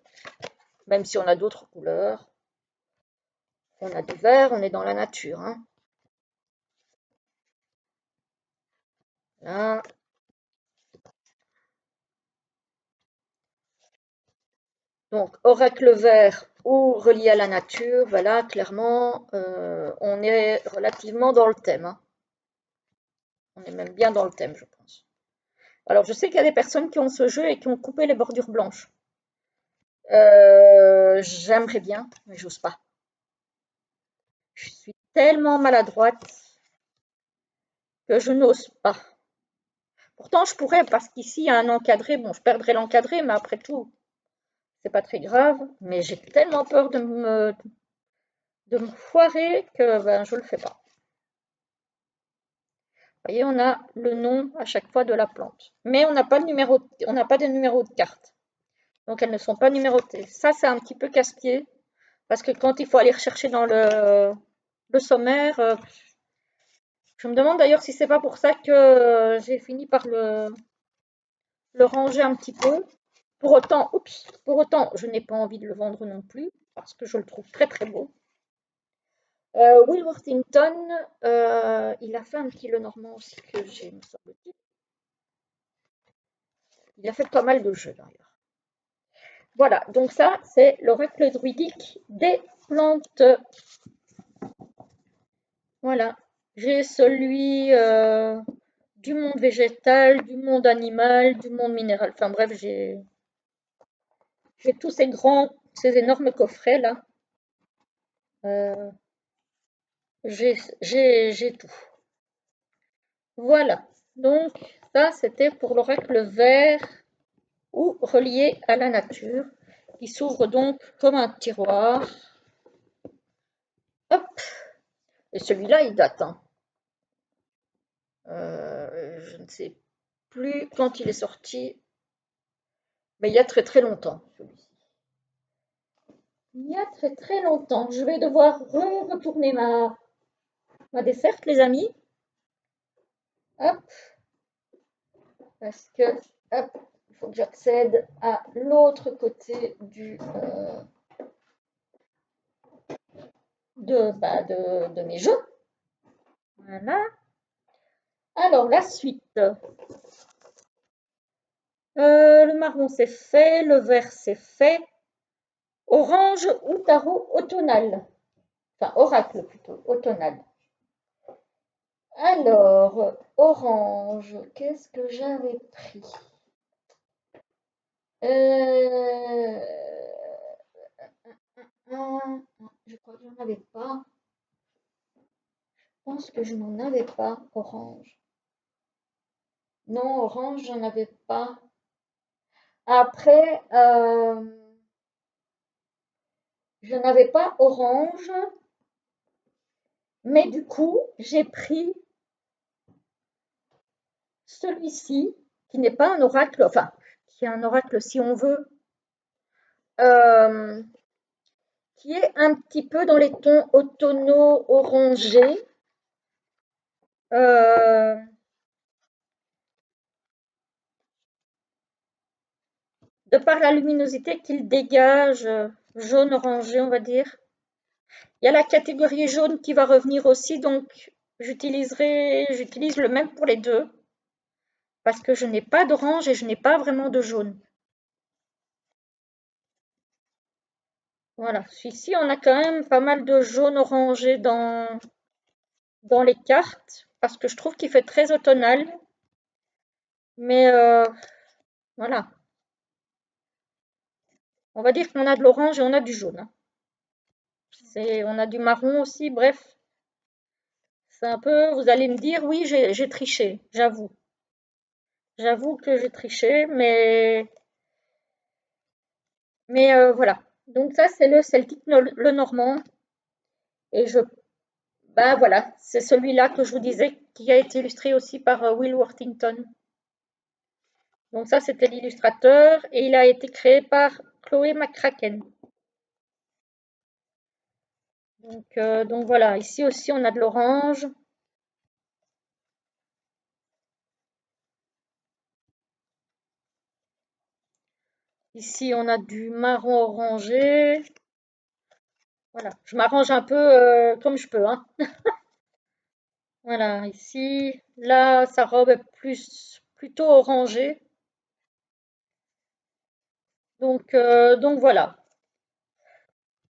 même si on a d'autres couleurs. On a du vert, on est dans la nature, hein. Là. Donc, oracle vert ou relié à la nature, voilà, clairement, on est relativement dans le thème, hein. On est même bien dans le thème, je pense. Alors, je sais qu'il y a des personnes qui ont ce jeu et qui ont coupé les bordures blanches. J'aimerais bien, mais j'ose pas. Je suis tellement maladroite que je n'ose pas. Pourtant, je pourrais, parce qu'ici, il y a un encadré. Bon, je perdrais l'encadré, mais après tout, c'est pas très grave. Mais j'ai tellement peur de me foirer que ben, je le fais pas. Vous voyez, on a le nom à chaque fois de la plante. Mais on n'a pas de numéro de carte. Donc, elles ne sont pas numérotées. Ça, c'est un petit peu casse-pied. Parce que quand il faut aller rechercher dans le sommaire, je me demande d'ailleurs si c'est pas pour ça que j'ai fini par le ranger un petit peu. Pour autant, je n'ai pas envie de le vendre non plus, parce que je le trouve très très beau. Will Worthington, il a fait un petit Lenormand aussi que j'ai, me semble-t-il. Il a fait pas mal de jeux d'ailleurs. Voilà, donc ça, c'est l'oracle druidique des plantes. Voilà, j'ai celui du monde végétal, du monde animal, du monde minéral. Enfin bref, j'ai tous ces énormes coffrets là. Euh, j'ai tout. Voilà, donc ça, c'était pour l'oracle vert ou relié à la nature, qui s'ouvre donc comme un tiroir. Hop, et celui-là, il date, hein. Je ne sais plus quand il est sorti, mais il y a très très longtemps, celui-ci. Il y a très très longtemps. Je vais devoir retourner ma desserte, les amis. Hop, parce que, hop, il faut que j'accède à l'autre côté de mes jeux. Voilà. Alors, la suite. Le marron, c'est fait. Le vert, c'est fait. Orange ou tarot automnal. Enfin, oracle plutôt, automnal. Alors, orange, qu'est-ce que j'avais pris? Euh, je crois que j'en avais pas. Je pense que je n'en avais pas, orange. Non, orange, j'en avais pas. Après, je n'avais pas orange, mais du coup, j'ai pris celui-ci, qui n'est pas un oracle, enfin, qui est un oracle si on veut, euh, qui est un petit peu dans les tons automnaux orangés. Euh, de par la luminosité qu'il dégage, jaune orangé, on va dire. Il y a la catégorie jaune qui va revenir aussi, donc j'utilise le même pour les deux, parce que je n'ai pas d'orange et je n'ai pas vraiment de jaune. Voilà, ici on a quand même pas mal de jaune orangé dans les cartes, parce que je trouve qu'il fait très automnal. Mais voilà, on va dire qu'on a de l'orange et on a du jaune, hein. On a du marron aussi, bref. C'est un peu, vous allez me dire, oui, j'ai triché, j'avoue. J'avoue que j'ai triché, mais voilà. Donc ça, c'est le celtique, le normand. Et bah voilà, c'est celui-là que je vous disais qui a été illustré aussi par Will Worthington. Donc ça, c'était l'illustrateur et il a été créé par Chloé McCracken. Donc voilà, ici aussi on a de l'orange. Ici on a du marron orangé. Voilà, je m'arrange un peu comme je peux, hein. Voilà, ici, là, sa robe est plutôt orangée. Donc voilà.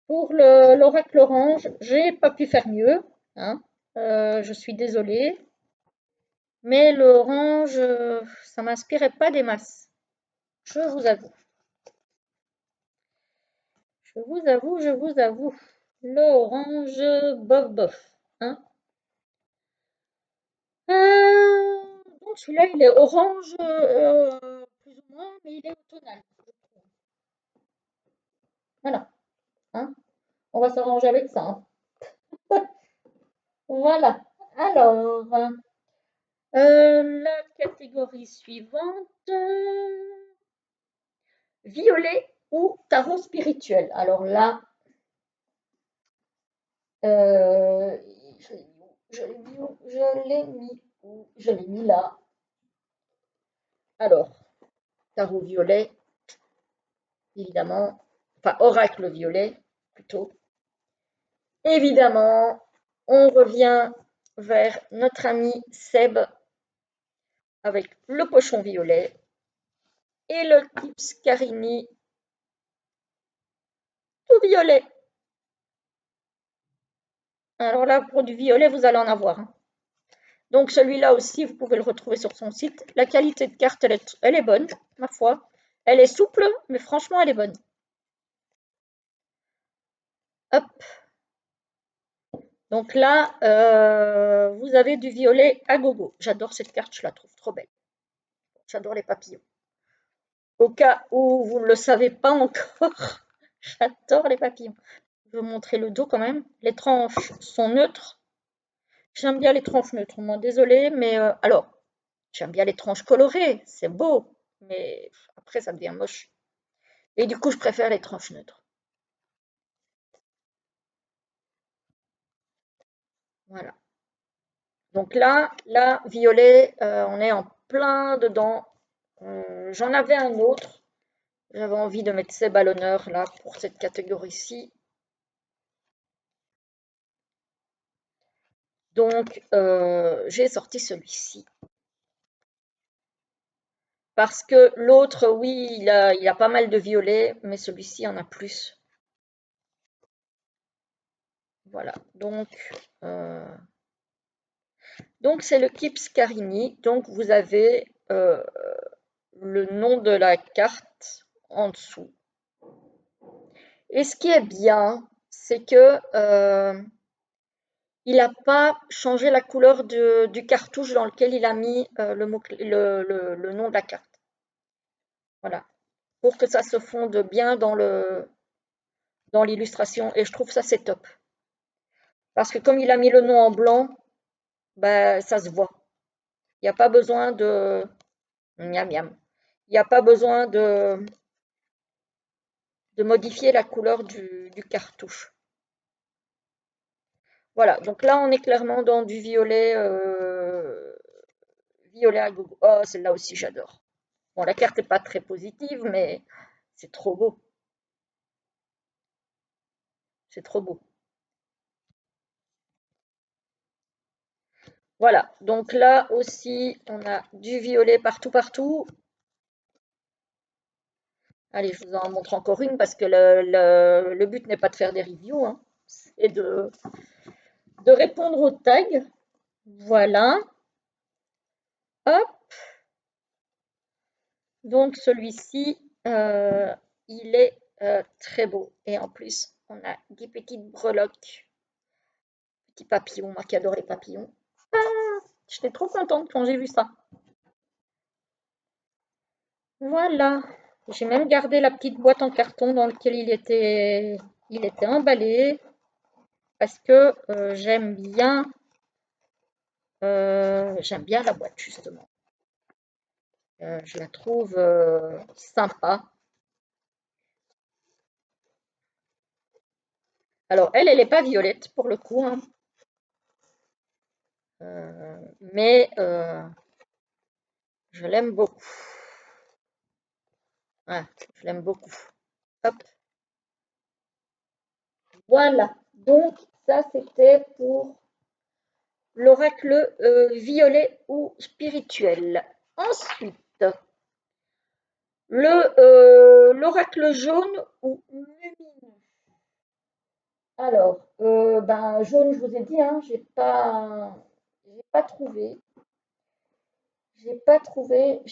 Pour l'oracle orange, j'ai pas pu faire mieux, hein. Je suis désolée. Mais l'orange, ça m'inspirait pas des masses. Je vous avoue. Je vous avoue. L'orange, bof bof, hein. Donc celui-là, il est orange, plus ou moins, mais il est automnal, je trouve. Voilà, hein. On va s'arranger avec ça, hein. Voilà. Alors, la catégorie suivante, violet ou tarot spirituel. Alors là, euh, je l'ai mis où? Je l'ai mis où? Je l'ai mis où? Je l'ai mis là. Alors, tarot violet, évidemment, enfin oracle violet plutôt. Évidemment, on revient vers notre ami Seb avec le pochon violet et le Tips Carini tout violet. Alors là, pour du violet, vous allez en avoir, hein. Donc celui-là aussi, vous pouvez le retrouver sur son site. La qualité de carte, elle est bonne, ma foi. Elle est souple, mais franchement, elle est bonne. Hop. Donc là, vous avez du violet à gogo. J'adore cette carte, je la trouve trop belle. J'adore les papillons. Au cas où vous ne le savez pas encore, j'adore les papillons. Je vais vous montrer le dos quand même. Les tranches sont neutres. J'aime bien les tranches neutres, moi, désolée, mais alors, j'aime bien les tranches colorées, c'est beau, mais après ça devient moche. Et du coup, je préfère les tranches neutres. Voilà. Donc là, violet, on est en plein dedans J'en avais un autre. J'avais envie de mettre ces ballonneurs là pour cette catégorie-ci. Donc, j'ai sorti celui-ci. Parce que l'autre, oui, il a pas mal de violets, mais celui-ci en a plus. Voilà, donc c'est le Kips Carini. Donc vous avez le nom de la carte en dessous. Et ce qui est bien, c'est que il n'a pas changé la couleur du cartouche dans lequel il a mis le nom de la carte. Voilà, pour que ça se fonde bien dans l'illustration. Et je trouve ça c'est top. Parce que comme il a mis le nom en blanc, bah, ça se voit. Il n'y a pas besoin de... Miam, miam. Il n'y a pas besoin de modifier la couleur du cartouche. Voilà, donc là on est clairement dans du violet, violet à gogo. Oh, celle-là aussi j'adore. Bon, la carte n'est pas très positive, mais c'est trop beau. C'est trop beau. Voilà, donc là aussi on a du violet partout, partout. Allez, je vous en montre encore une parce que le but n'est pas de faire des reviews, hein, c'est de répondre aux tags. Voilà. Hop. Donc celui-ci, il est très beau. Et en plus, on a des petites breloques, petits papillons, moi qui adore les papillons. Ah, j'étais trop contente quand j'ai vu ça. Voilà. J'ai même gardé la petite boîte en carton dans laquelle il était emballé parce que j'aime bien la boîte justement. Je la trouve sympa. Alors elle n'est pas violette pour le coup, hein. Mais je l'aime beaucoup. Ouais, je l'aime beaucoup. Hop, voilà. Donc ça c'était pour l'oracle violet ou spirituel. Ensuite, l'oracle jaune ou lumineux. Alors, ben, jaune, je vous ai dit, hein, j'ai pas trouvé. J'ai pas trouvé.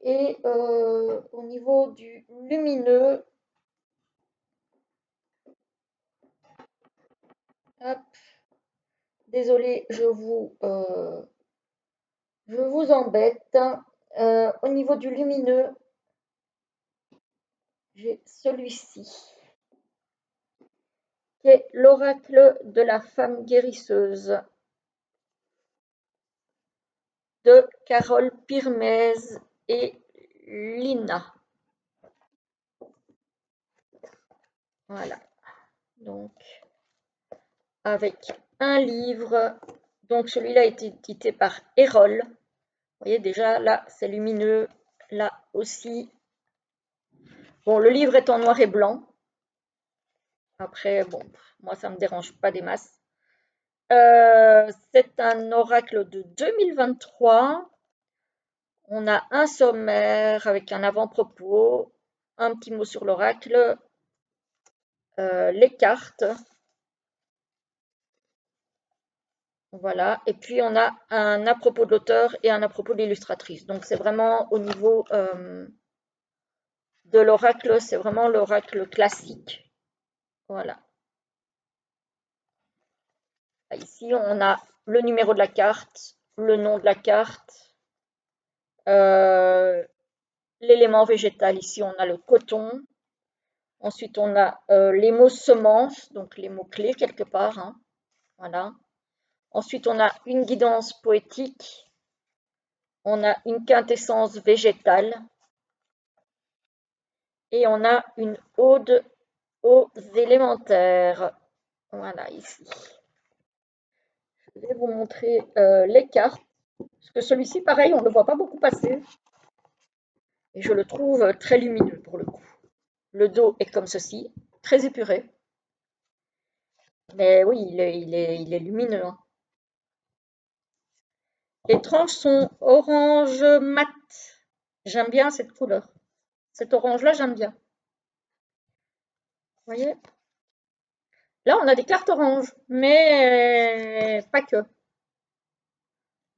Et au niveau du lumineux, hop, désolé, je vous embête. Au niveau du lumineux, j'ai celui-ci, qui est l'oracle de la femme guérisseuse de Carole Pirmez et Lina. Voilà. Donc, avec un livre. Donc, celui-là a été édité par Erol. Vous voyez déjà, là, c'est lumineux. Là aussi. Bon, le livre est en noir et blanc. Après, bon, moi, ça ne me dérange pas des masses. C'est un oracle de 2023. On a un sommaire avec un avant-propos, un petit mot sur l'oracle, les cartes. Voilà, et puis on a un à propos de l'auteur et un à propos de l'illustratrice. Donc c'est vraiment au niveau de l'oracle, c'est vraiment l'oracle classique. Voilà. Ici, on a le numéro de la carte, le nom de la carte, l'élément végétal. Ici, on a le coton. Ensuite, on a les mots semences, donc les mots clés quelque part, hein. Voilà. Ensuite, on a une guidance poétique. On a une quintessence végétale. Et on a une ode aux élémentaires. Voilà, ici. Je vais vous montrer les cartes. Parce que celui-ci, pareil, on ne le voit pas beaucoup passer. Et je le trouve très lumineux pour le coup. Le dos est comme ceci, très épuré. Mais oui, il est lumineux, hein. Les tranches sont orange mat. J'aime bien cette couleur. Cet orange-là, j'aime bien. Vous voyez? Là, on a des cartes oranges, mais pas que.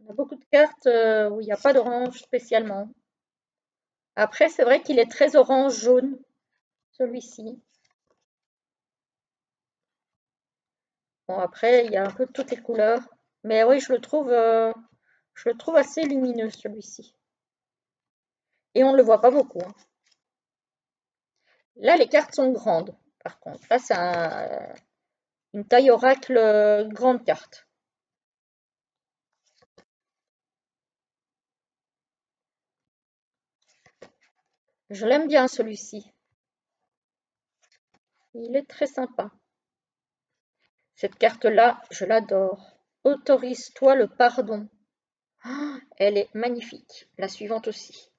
On a beaucoup de cartes où il n'y a pas d'orange spécialement. Après, c'est vrai qu'il est très orange-jaune, celui-ci. Bon, après, il y a un peu de toutes les couleurs. Mais oui, je le trouve assez lumineux, celui-ci. Et on ne le voit pas beaucoup, hein. Là, les cartes sont grandes, par contre. Là, c'est une taille oracle grande carte. Je l'aime bien, celui-ci. Il est très sympa. Cette carte-là, je l'adore. Autorise-toi le pardon. Ah, elle est magnifique. La suivante aussi.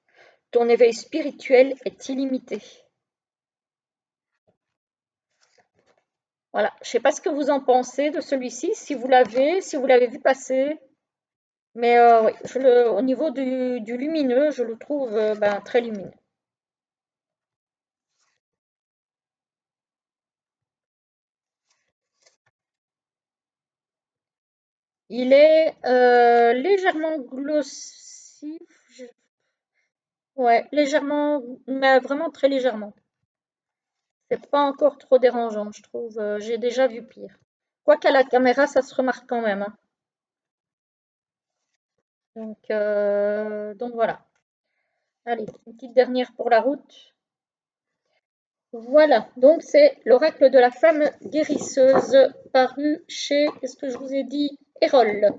Ton éveil spirituel est illimité. Voilà, je ne sais pas ce que vous en pensez de celui-ci, si vous l'avez vu passer. Mais oui, au niveau du lumineux, je le trouve très lumineux. Il est légèrement glossy. Ouais, légèrement, mais vraiment très légèrement. C'est pas encore trop dérangeant, je trouve. J'ai déjà vu pire. Quoique à la caméra, ça se remarque quand même, hein. Donc voilà. Allez, une petite dernière pour la route. Voilà, donc c'est l'oracle de la femme guérisseuse paru chez, qu'est-ce que je vous ai dit, Erol.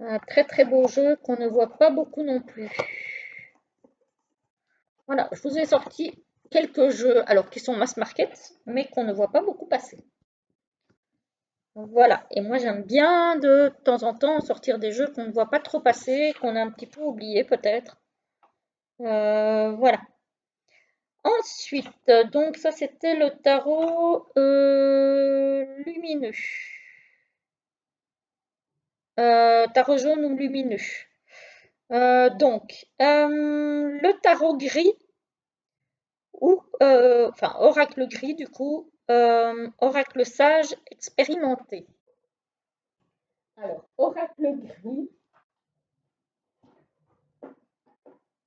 Un très très beau jeu qu'on ne voit pas beaucoup non plus. Voilà, je vous ai sorti quelques jeux, alors qui sont mass market, mais qu'on ne voit pas beaucoup passer. Voilà, et moi j'aime bien de temps en temps sortir des jeux qu'on ne voit pas trop passer, qu'on a un petit peu oublié peut-être. Voilà. Ensuite, donc ça c'était le tarot lumineux. Tarot jaune ou lumineux. Le tarot gris, ou enfin oracle gris du coup, oracle sage expérimenté. Alors, oracle gris,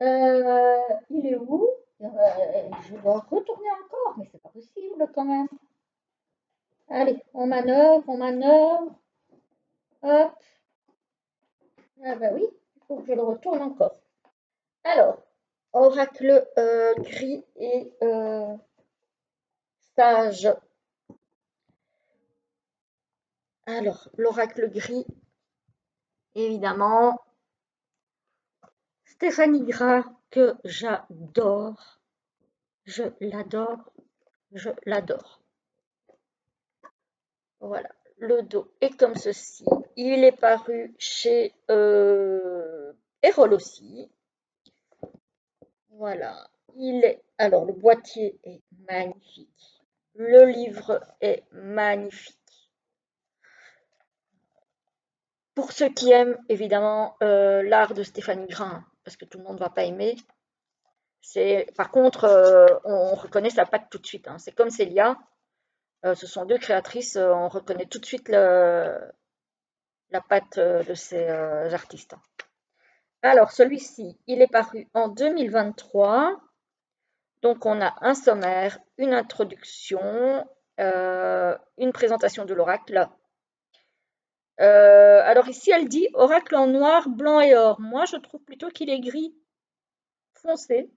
il est où? Je dois retourner encore, mais c'est pas possible quand même. Allez, on manœuvre, on manœuvre. Hop. Ah bah oui, il faut que je le retourne encore. Alors, oracle gris et sage. Alors, l'oracle gris, évidemment, Stéphanie Gras, que j'adore. Je l'adore. Je l'adore. Voilà. Le dos est comme ceci. Il est paru chez Erol aussi. Voilà. Alors, le boîtier est magnifique. Le livre est magnifique. Pour ceux qui aiment évidemment l'art de Stéphanie Gras, parce que tout le monde ne va pas aimer, par contre, on reconnaît sa patte tout de suite, hein. C'est comme Célia, ce sont deux créatrices, on reconnaît tout de suite la patte de ces artistes, hein. Alors, celui-ci, il est paru en 2023. Donc, on a un sommaire, une introduction, une présentation de l'oracle. Alors ici, elle dit oracle en noir, blanc et or. Moi, je trouve plutôt qu'il est gris foncé,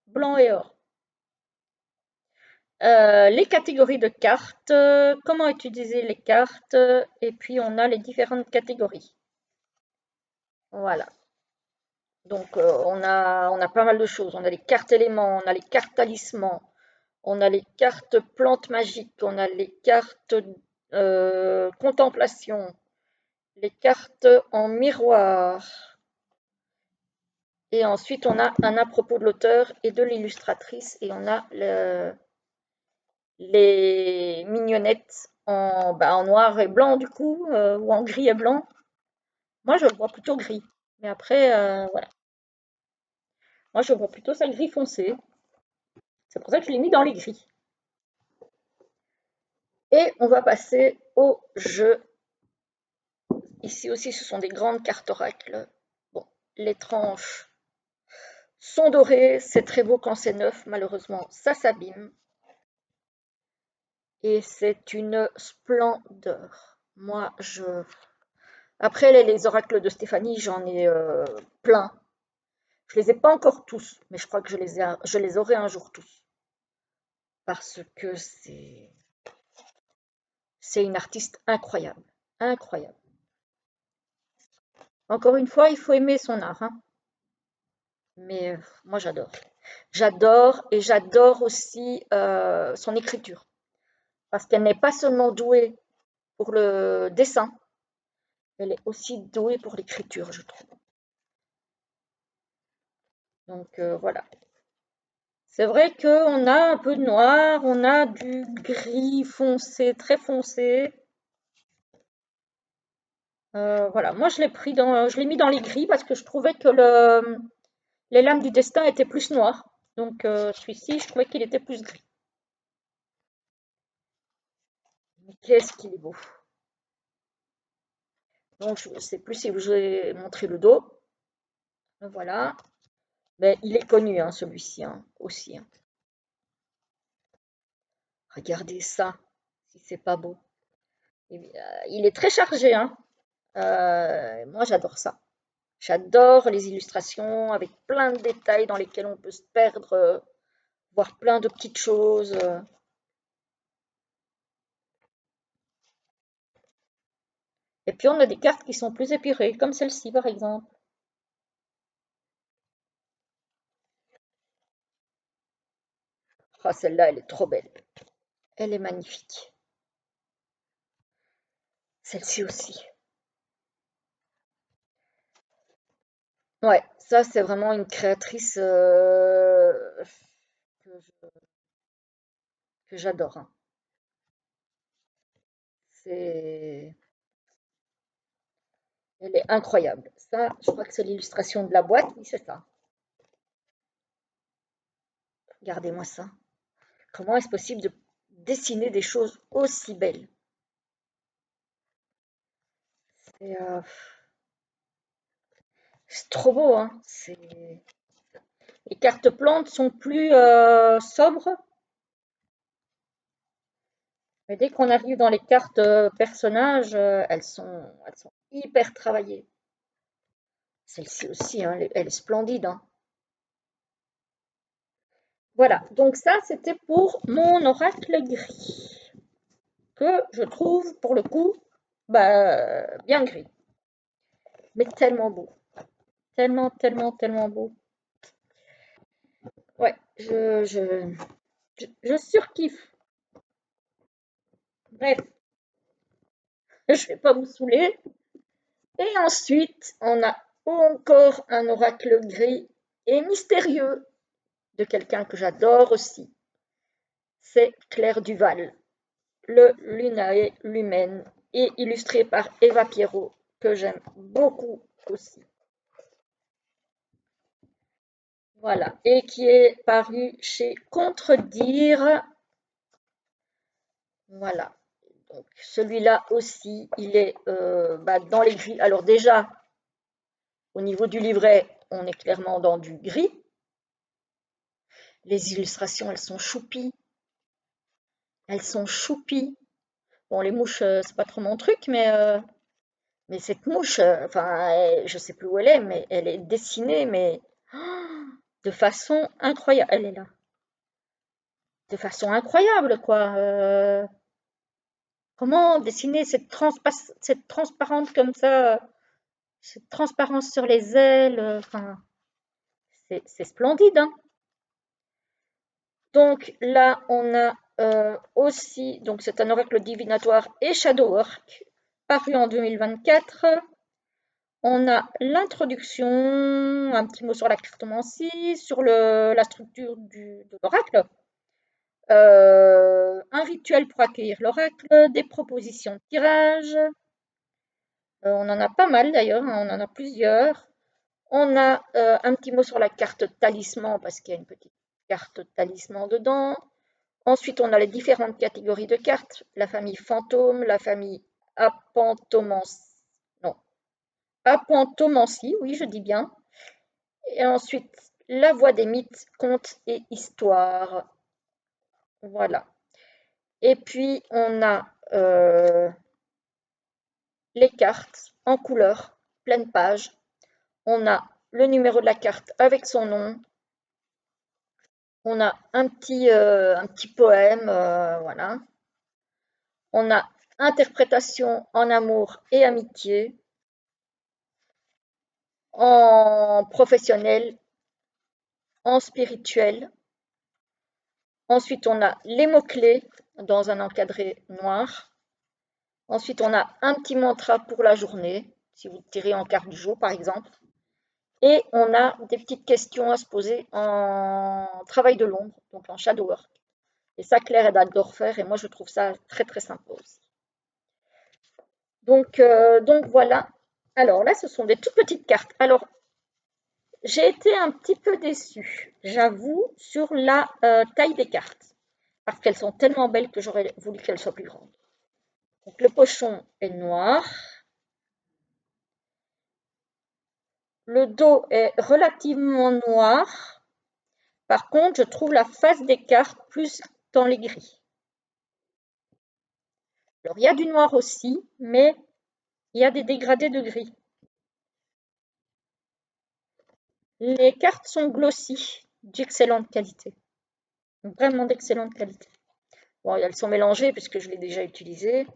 blanc et or. Les catégories de cartes, comment utiliser les cartes, et puis on a les différentes catégories. Voilà. Donc on a pas mal de choses. On a les cartes éléments, on a les cartes talismans, on a les cartes plantes magiques, on a les cartes contemplation, les cartes en miroir. Et ensuite, on a un à propos de l'auteur et de l'illustratrice. Et on a les mignonnettes en noir et blanc, du coup, ou en gris et blanc. Moi, je le vois plutôt gris. Mais après, voilà. Moi, je vois plutôt ça gris foncé. C'est pour ça que je l'ai mis dans les gris. Et on va passer au jeu. Ici aussi, ce sont des grandes cartes oracles. Bon, les tranches sont dorées. C'est très beau quand c'est neuf. Malheureusement, ça s'abîme. Et c'est une splendeur. Moi, Après, les oracles de Stéphanie, j'en ai plein. Je les ai pas encore tous, mais je crois que je les aurai un jour tous. Parce que c'est une artiste incroyable. Incroyable. Encore une fois, il faut aimer son art, hein. Mais moi, j'adore. J'adore et j'adore aussi son écriture. Parce qu'elle n'est pas seulement douée pour le dessin, elle est aussi douée pour l'écriture, je trouve. Donc voilà. C'est vrai qu'on a un peu de noir, on a du gris foncé, très foncé. Voilà, moi je l'ai mis dans les gris parce que je trouvais que les lames du destin étaient plus noires. Donc celui-ci, je trouvais qu'il était plus gris. Mais qu'est-ce qu'il est beau. Donc je ne sais plus si je vous ai montré le dos. Voilà. Mais il est connu, hein, celui-ci, hein, aussi, hein. Regardez ça, si c'est pas beau. Il est très chargé, hein. Moi, j'adore ça. J'adore les illustrations avec plein de détails dans lesquels on peut se perdre, voir plein de petites choses. Et puis on a des cartes qui sont plus épurées, comme celle-ci par exemple. Ah, celle-là, elle est trop belle. Elle est magnifique. Celle-ci aussi. Ouais, ça c'est vraiment une créatrice que j'adore, hein. C'est, elle est incroyable. Ça, je crois que c'est l'illustration de la boîte. Oui, c'est ça. Regardez-moi ça. Comment est-ce possible de dessiner des choses aussi belles? C'est c'est trop beau, hein. Les cartes plantes sont plus sobres, mais dès qu'on arrive dans les cartes personnages, elles sont hyper travaillées. Celle-ci aussi, hein, elle est splendide, hein. Voilà, donc ça c'était pour mon oracle gris, que je trouve pour le coup bien gris, mais tellement beau, tellement, tellement, tellement beau. Ouais, je surkiffe. Bref, je vais pas vous saouler. Et ensuite, on a encore un oracle gris et mystérieux de quelqu'un que j'adore aussi. C'est Claire Duval, le Lunae Lumen, et illustré par Eva Pierrot, que j'aime beaucoup aussi. Voilà, et qui est paru chez Contredire. Voilà, donc celui-là aussi, il est dans les gris. Alors déjà, au niveau du livret, on est clairement dans du gris. Les illustrations, elles sont choupies. Elles sont choupies. Bon, les mouches, c'est pas trop mon truc, mais cette mouche, je sais plus où elle est, mais elle est dessinée, mais de façon incroyable. Elle est là. De façon incroyable, quoi. Comment dessiner cette transparente comme ça, cette transparence sur les ailes, enfin, c'est splendide, hein. Donc là, on a aussi, donc c'est un oracle divinatoire et shadowwork, paru en 2024. On a l'introduction, un petit mot sur la cartomancie, sur la structure de l'oracle, un rituel pour accueillir l'oracle, des propositions de tirage. On en a pas mal d'ailleurs, hein, on en a plusieurs. On a un petit mot sur la carte talisman parce qu'il y a une petite carte talisman dedans. Ensuite, on a les différentes catégories de cartes, la famille fantôme, la famille apantomancie, non, apantomancie, oui, je dis bien. Et ensuite, la voix des mythes, contes et histoires. Voilà. Et puis, on a les cartes en couleur, pleine page. On a le numéro de la carte avec son nom. On a un petit poème, voilà. On a interprétation en amour et amitié, en professionnel, en spirituel. Ensuite, on a les mots-clés dans un encadré noir. Ensuite, on a un petit mantra pour la journée, si vous tirez en carte du jour, par exemple. Et on a des petites questions à se poser en travail de l'ombre, donc en shadow work. Et ça, Claire, elle adore faire, et moi, je trouve ça très, très sympa aussi. Donc voilà. Alors là, ce sont des toutes petites cartes. Alors, j'ai été un petit peu déçue, j'avoue, sur la taille des cartes, parce qu'elles sont tellement belles que j'aurais voulu qu'elles soient plus grandes. Donc le pochon est noir, le dos est relativement noir, par contre je trouve la face des cartes plus dans les gris. Alors il y a du noir aussi, mais il y a des dégradés de gris. Les cartes sont glossy, d'excellente qualité, vraiment d'excellente qualité. Bon, elles sont mélangées puisque je l'ai déjà utilisée.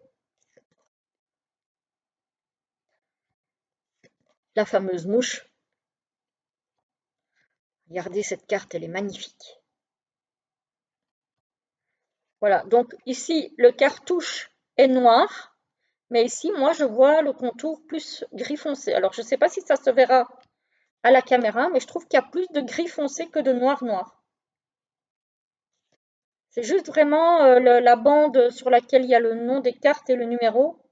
La fameuse mouche. Regardez cette carte, elle est magnifique. Voilà, donc ici, le cartouche est noir, mais ici, moi, je vois le contour plus gris foncé. Alors, je ne sais pas si ça se verra à la caméra, mais je trouve qu'il y a plus de gris foncé que de noir noir. C'est juste vraiment la bande sur laquelle il y a le nom des cartes et le numéro,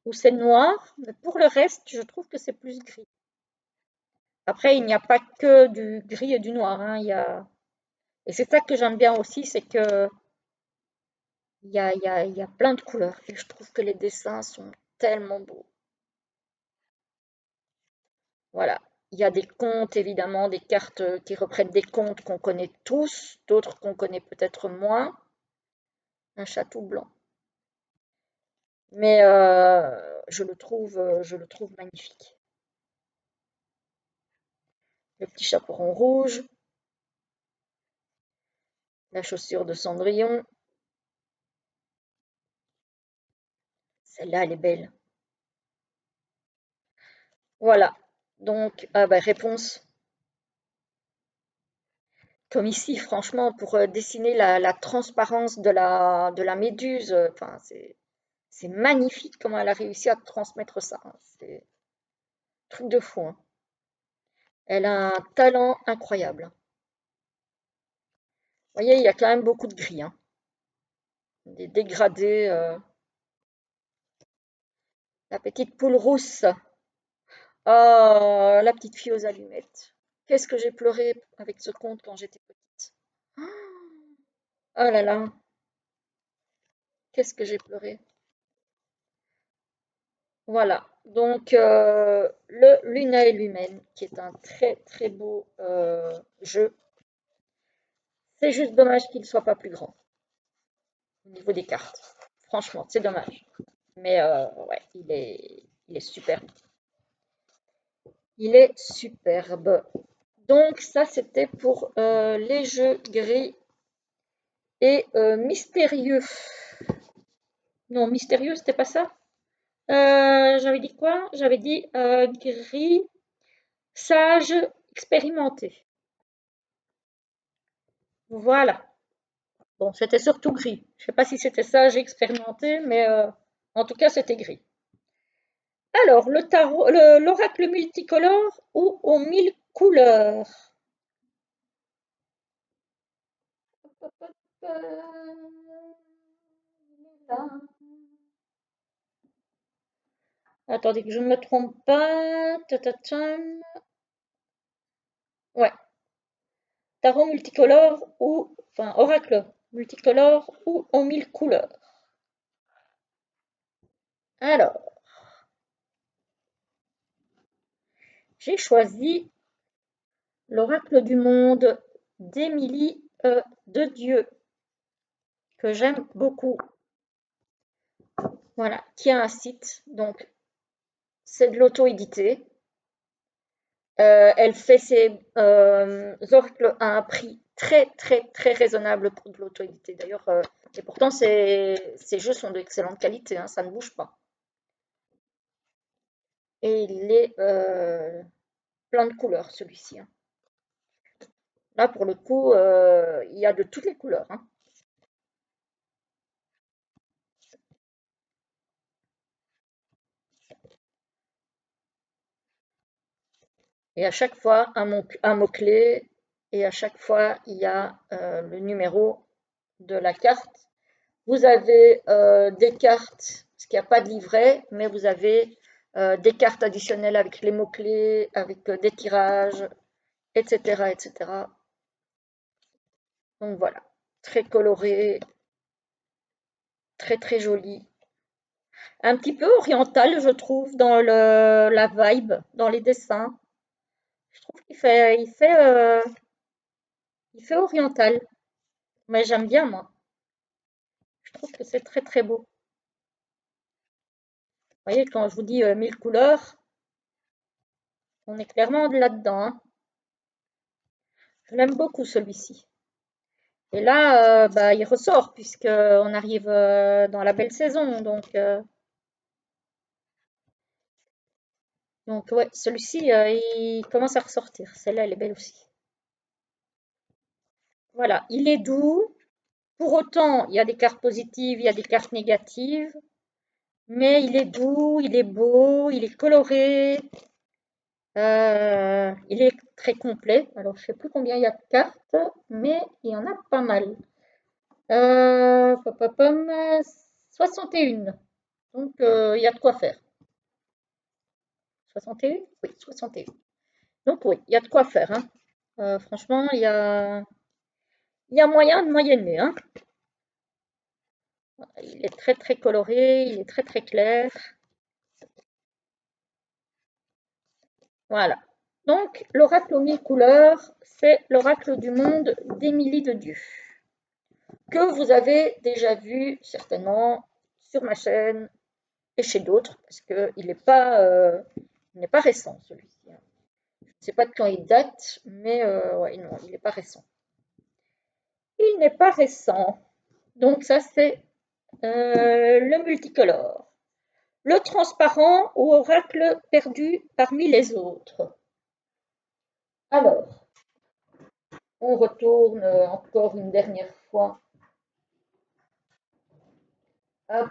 où c'est noir, mais pour le reste, je trouve que c'est plus gris. Après, il n'y a pas que du gris et du noir, hein, et c'est ça que j'aime bien aussi, c'est que il y a plein de couleurs et je trouve que les dessins sont tellement beaux. Voilà. Il y a des contes, évidemment, des cartes qui reprennent des contes qu'on connaît tous, d'autres qu'on connaît peut-être moins. Un château blanc. Mais je le trouve magnifique. Le petit chaperon rouge, la chaussure de Cendrillon. Celle-là, elle est belle. Voilà. Donc, ah bah, réponse. Comme ici, franchement, pour dessiner la transparence de la méduse, enfin, c'est magnifique comment elle a réussi à transmettre ça, hein. C'est un truc de fou, hein. Elle a un talent incroyable. Vous voyez, il y a quand même beaucoup de gris, hein. Des dégradés. La petite poule rousse. Oh, la petite fille aux allumettes. Qu'est-ce que j'ai pleuré avec ce conte quand j'étais petite. Oh là là, qu'est-ce que j'ai pleuré. Voilà, donc le Luna et l'Humaine, qui est un très très beau jeu. C'est juste dommage qu'il ne soit pas plus grand au niveau des cartes. Franchement, c'est dommage. Mais ouais, il est superbe. Il est superbe. Donc ça, c'était pour les jeux gris et mystérieux. Non, mystérieux, c'était pas ça. J'avais dit quoi? J'avais dit gris, sage, expérimenté. Voilà. Bon, c'était surtout gris. Je sais pas si c'était sage, expérimenté, mais en tout cas, c'était gris. Alors, l'oracle multicolore ou aux 1000 couleurs? Attendez que je ne me trompe pas. Ta-ta-tam. Ouais, tarot multicolore ou, enfin, oracle multicolore ou aux 1000 couleurs. Alors, j'ai choisi l'oracle du monde d'Émilie de Dieu, que j'aime beaucoup. Voilà, qui a un site, donc c'est de l'auto-édité. Elle fait ses oracles à un prix très très très raisonnable pour de l'auto-édité. D'ailleurs, et pourtant ces jeux sont d'excellente qualité, hein, ça ne bouge pas. Et il est plein de couleurs celui-ci, hein. Là pour le coup, il y a de toutes les couleurs, hein. Et à chaque fois un mot-clé, et à chaque fois il y a le numéro de la carte. Vous avez des cartes, parce qu'il n'y a pas de livret, mais vous avez des cartes additionnelles avec les mots-clés, avec des tirages, etc., etc. Donc voilà, très coloré, très très joli. Un petit peu oriental, je trouve, dans la vibe, dans les dessins. Je trouve il fait oriental, mais j'aime bien moi. Je trouve que c'est très très beau. Vous voyez, quand je vous dis 1000 couleurs, on est clairement là-dedans, hein. Je l'aime beaucoup celui-ci. Et là, bah, il ressort puisqu'on arrive dans la belle saison. Donc ouais, celui-ci, il commence à ressortir. Celle-là, elle est belle aussi. Voilà, il est doux. Pour autant, il y a des cartes positives, il y a des cartes négatives. Mais il est doux, il est beau, il est coloré. Il est très complet. Alors, je ne sais plus combien il y a de cartes, mais il y en a pas mal. Pom, pom, pom, 61. Donc, il y a de quoi faire. 61? Oui, 61. Donc, oui, il y a de quoi faire, hein. Franchement, il y a moyen de moyenner, hein. Il est très, très coloré, il est très, très clair. Voilà. Donc, l'oracle aux 1000 couleurs, c'est l'oracle du monde d'Émilie de Dieu, que vous avez déjà vu certainement sur ma chaîne et chez d'autres, parce qu'il n'est pas récent celui-ci, hein. Je ne sais pas de quand il date, mais ouais, non, il n'est pas récent. Il n'est pas récent. Donc ça, c'est le multicolore. Le transparent ou oracle perdu parmi les autres. Alors, on retourne encore une dernière fois. Hop.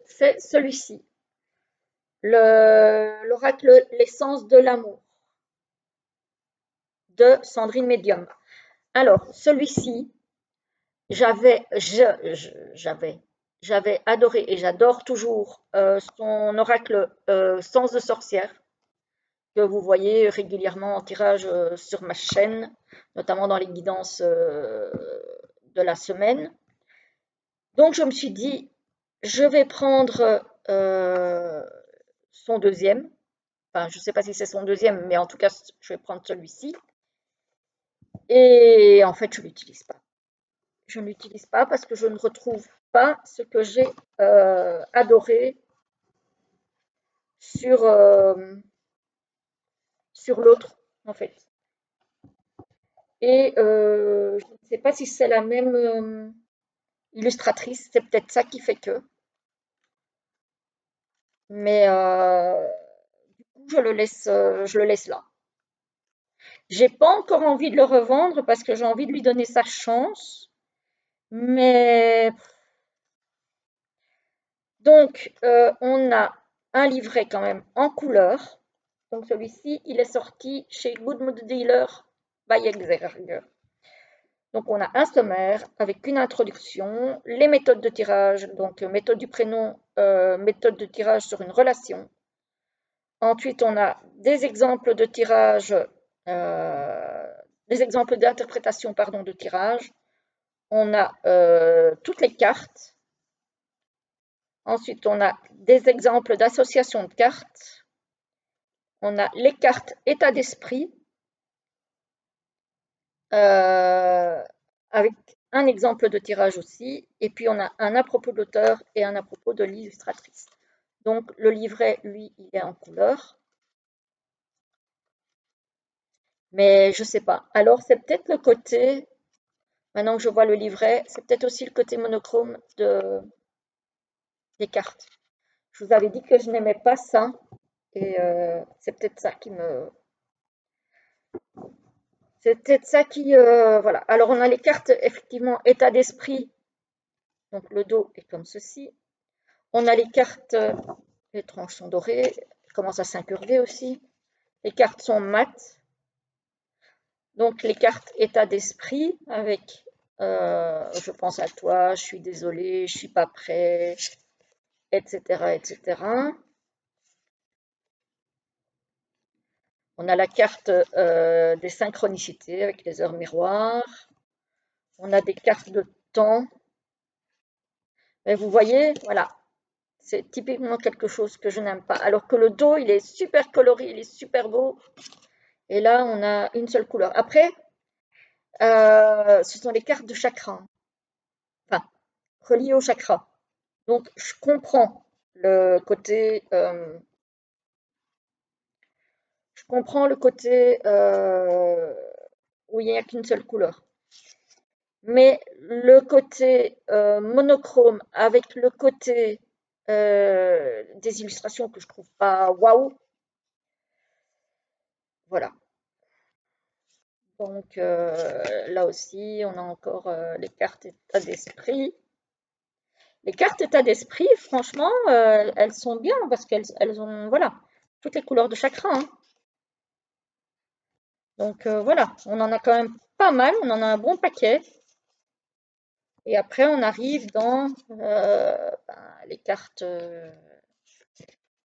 C'est celui-ci. L'oracle L'essence de l'amour de Sandrine Medium. Alors, celui-ci, j'avais adoré et j'adore toujours son oracle Sens de sorcière, que vous voyez régulièrement en tirage sur ma chaîne, notamment dans les guidances de la semaine. Donc je me suis dit, je vais prendre son deuxième. Enfin, je ne sais pas si c'est son deuxième, mais en tout cas, je vais prendre celui-ci. Et en fait, je ne l'utilise pas. Je ne l'utilise pas parce que je ne retrouve pas ce que j'ai adoré sur, sur l'autre, en fait. Et je ne sais pas si c'est la même illustratrice, c'est peut-être ça qui fait que. Mais du coup, je le laisse là. J'ai pas encore envie de le revendre parce que j'ai envie de lui donner sa chance. Mais Donc, on a un livret quand même en couleur. Donc, celui-ci, il est sorti chez Good Mood Dealer by Exergue. Donc, on a un sommaire avec une introduction, les méthodes de tirage, donc méthode du prénom, méthode de tirage sur une relation. Ensuite, on a des exemples de tirage, des exemples d'interprétation, pardon, de tirage. On a toutes les cartes. Ensuite, on a des exemples d'association de cartes. On a les cartes état d'esprit avec un exemple de tirage aussi. Et puis, on a un à propos de l'auteur et un à propos de l'illustratrice. Donc, le livret, lui, il est en couleur. Mais je sais pas. Alors, c'est peut-être le côté, maintenant que je vois le livret, c'est peut-être aussi le côté monochrome des cartes. Je vous avais dit que je n'aimais pas ça. Et c'est peut-être ça qui me... C'est peut-être ça qui... voilà. Alors, on a les cartes, effectivement, état d'esprit. Donc, le dos est comme ceci. On a les cartes, les tranches sont dorées. Elles commencent à s'incurver aussi. Les cartes sont mates. Donc, les cartes état d'esprit avec je pense à toi, je suis désolée, je suis pas prêt, etc., etc. On a la carte des synchronicités avec les heures miroirs. On a des cartes de temps. Mais vous voyez, voilà, c'est typiquement quelque chose que je n'aime pas. Alors que le dos, il est super coloré, il est super beau. Et là, on a une seule couleur. Après, ce sont les cartes de chakra, enfin, reliées au chakra. Donc, je comprends le côté, où il n'y a qu'une seule couleur. Mais le côté monochrome avec le côté des illustrations que je trouve pas waouh, voilà. Donc là aussi, on a encore les cartes état d'esprit. Les cartes état d'esprit, franchement, elles sont bien parce qu'elles ont, voilà, toutes les couleurs de chakra, hein. Donc voilà, on en a quand même pas mal, on en a un bon paquet. Et après, on arrive dans les cartes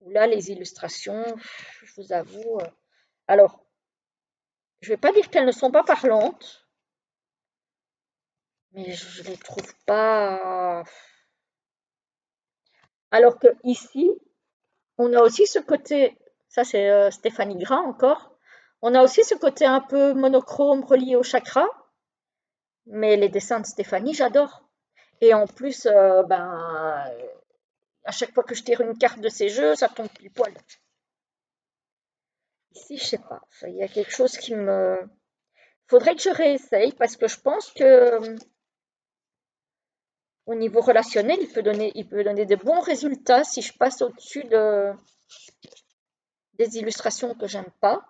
où là, les illustrations, je vous avoue. Alors, je ne vais pas dire qu'elles ne sont pas parlantes, mais je ne les trouve pas. Alors que ici, on a aussi ce côté, ça c'est Stéphanie Gras encore, on a aussi ce côté un peu monochrome relié au chakra, mais les dessins de Stéphanie, j'adore. Et en plus, à chaque fois que je tire une carte de ces jeux, ça tombe pile poil. Ici, je sais pas, il y a quelque chose qui me... Faudrait que je réessaye parce que je pense que au niveau relationnel, il peut donner de bons résultats si je passe au-dessus des illustrations que j'aime pas.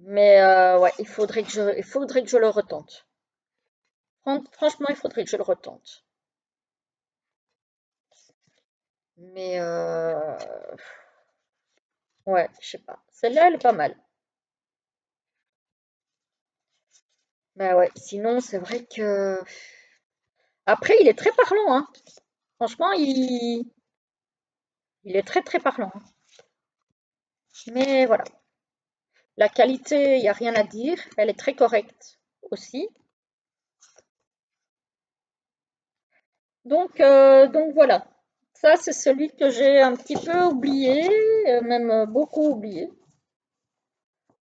Mais ouais, il faudrait que je le retente. Franchement, il faudrait que je le retente. Mais ouais, je sais pas. Celle-là, elle est pas mal. Mais ouais, sinon, c'est vrai que... Après, il est très parlant, hein. Franchement, il est très très parlant, hein. Mais voilà. La qualité, il n'y a rien à dire. Elle est très correcte aussi. Donc voilà. Ça, c'est celui que j'ai un petit peu oublié, même beaucoup oublié,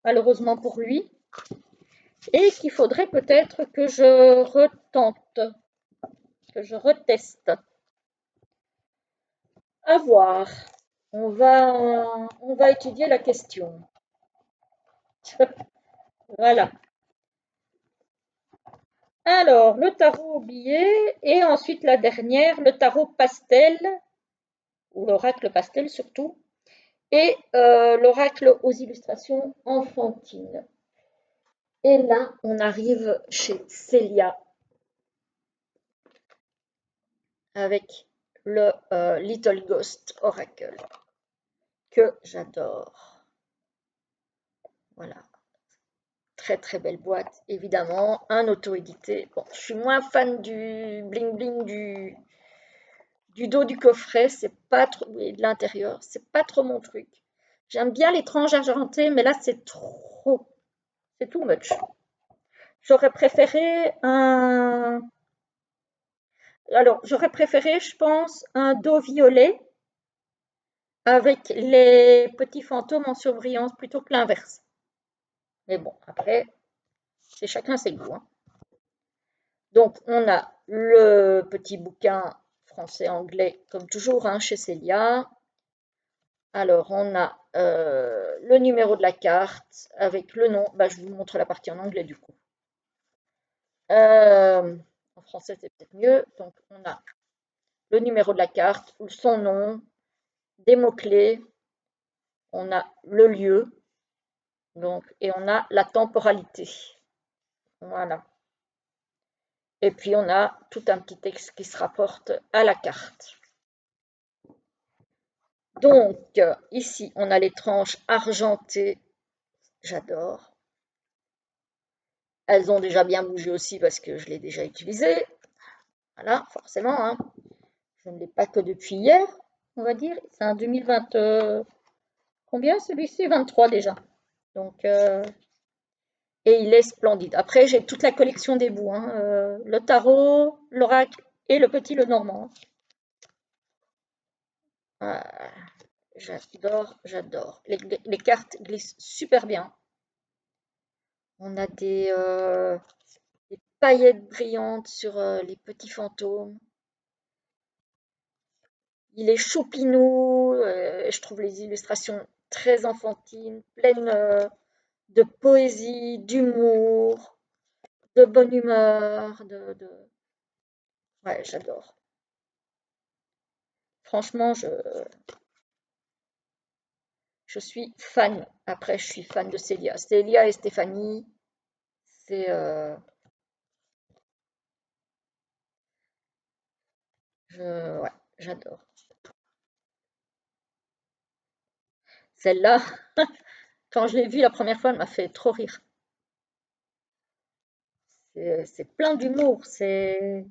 malheureusement pour lui, et qu'il faudrait peut-être que je retente, que je reteste. À voir. On va étudier la question. Voilà. Alors, le tarot oublié et ensuite la dernière, le tarot pastel, ou l'oracle pastel surtout, et l'oracle aux illustrations enfantines. Et là, on arrive chez Célia. avec le Little Ghost Oracle que j'adore. Voilà, très très belle boîte, évidemment, un auto-édité. Bon, je suis moins fan du bling bling du dos du coffret, c'est pas trop, et de l'intérieur, c'est pas trop mon truc. J'aime bien l'étrange argenté, mais là c'est trop, c'est too much. J'aurais préféré un, alors j'aurais préféré, je pense, un dos violet avec les petits fantômes en surbrillance plutôt que l'inverse. Mais bon, après, c'est chacun ses goûts, hein. Donc, on a le petit bouquin français-anglais, comme toujours, hein, chez Célia. Alors, on a le numéro de la carte avec le nom. Bah, je vous montre la partie en anglais, du coup. En français, c'est peut-être mieux. Donc, on a le numéro de la carte, son nom, des mots-clés, on a le lieu, donc, et on a la temporalité. Voilà. Et puis on a tout un petit texte qui se rapporte à la carte. Donc, ici, on a les tranches argentées. J'adore. Elles ont déjà bien bougé aussi parce que je l'ai déjà utilisé. Voilà, forcément, hein. Je ne l'ai pas que depuis hier, on va dire. C'est un 2020. Combien celui-ci? 23 déjà. Donc, et il est splendide. Après, j'ai toute la collection des bouts, hein, le tarot, l'oracle et le petit le normand. Ah, j'adore, j'adore. Les cartes glissent super bien. On a des paillettes brillantes sur les petits fantômes. Il est choupinou. Je trouve les illustrations très enfantines, pleines de poésie, d'humour, de bonne humeur. Ouais, j'adore. Franchement, je suis fan. Après, je suis fan de Célia. Célia et Stéphanie, c'est, ouais, j'adore. Celle-là, quand je l'ai vue la première fois, elle m'a fait trop rire. C'est plein d'humour. Celle-là,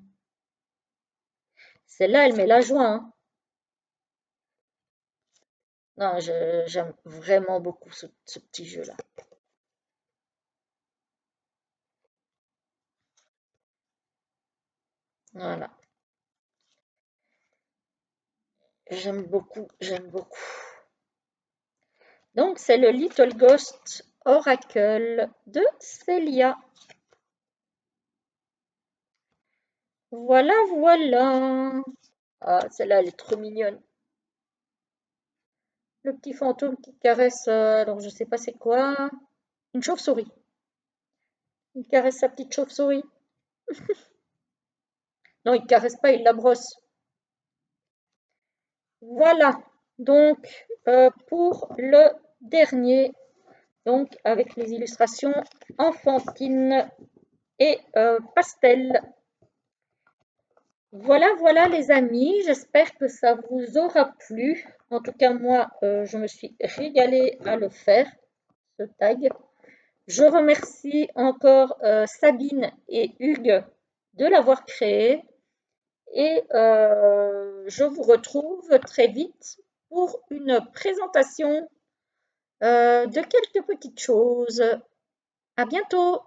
elle met la joie, hein. Non, j'aime vraiment beaucoup ce petit jeu-là. Voilà. J'aime beaucoup, j'aime beaucoup. Donc, c'est le Little Ghost Oracle de Célia. Voilà, voilà. Ah, celle-là, elle est trop mignonne. Le petit fantôme qui caresse, alors je sais pas c'est quoi, une chauve-souris. Il caresse sa petite chauve-souris. Non, il caresse pas, il la brosse. Voilà. Donc, pour le dernier, donc avec les illustrations enfantines et pastel. Voilà, voilà les amis, j'espère que ça vous aura plu. En tout cas, moi, je me suis régalée à le faire, ce tag. Je remercie encore Sabine et Hugues de l'avoir créé et je vous retrouve très vite pour une présentation de quelques petites choses. À bientôt!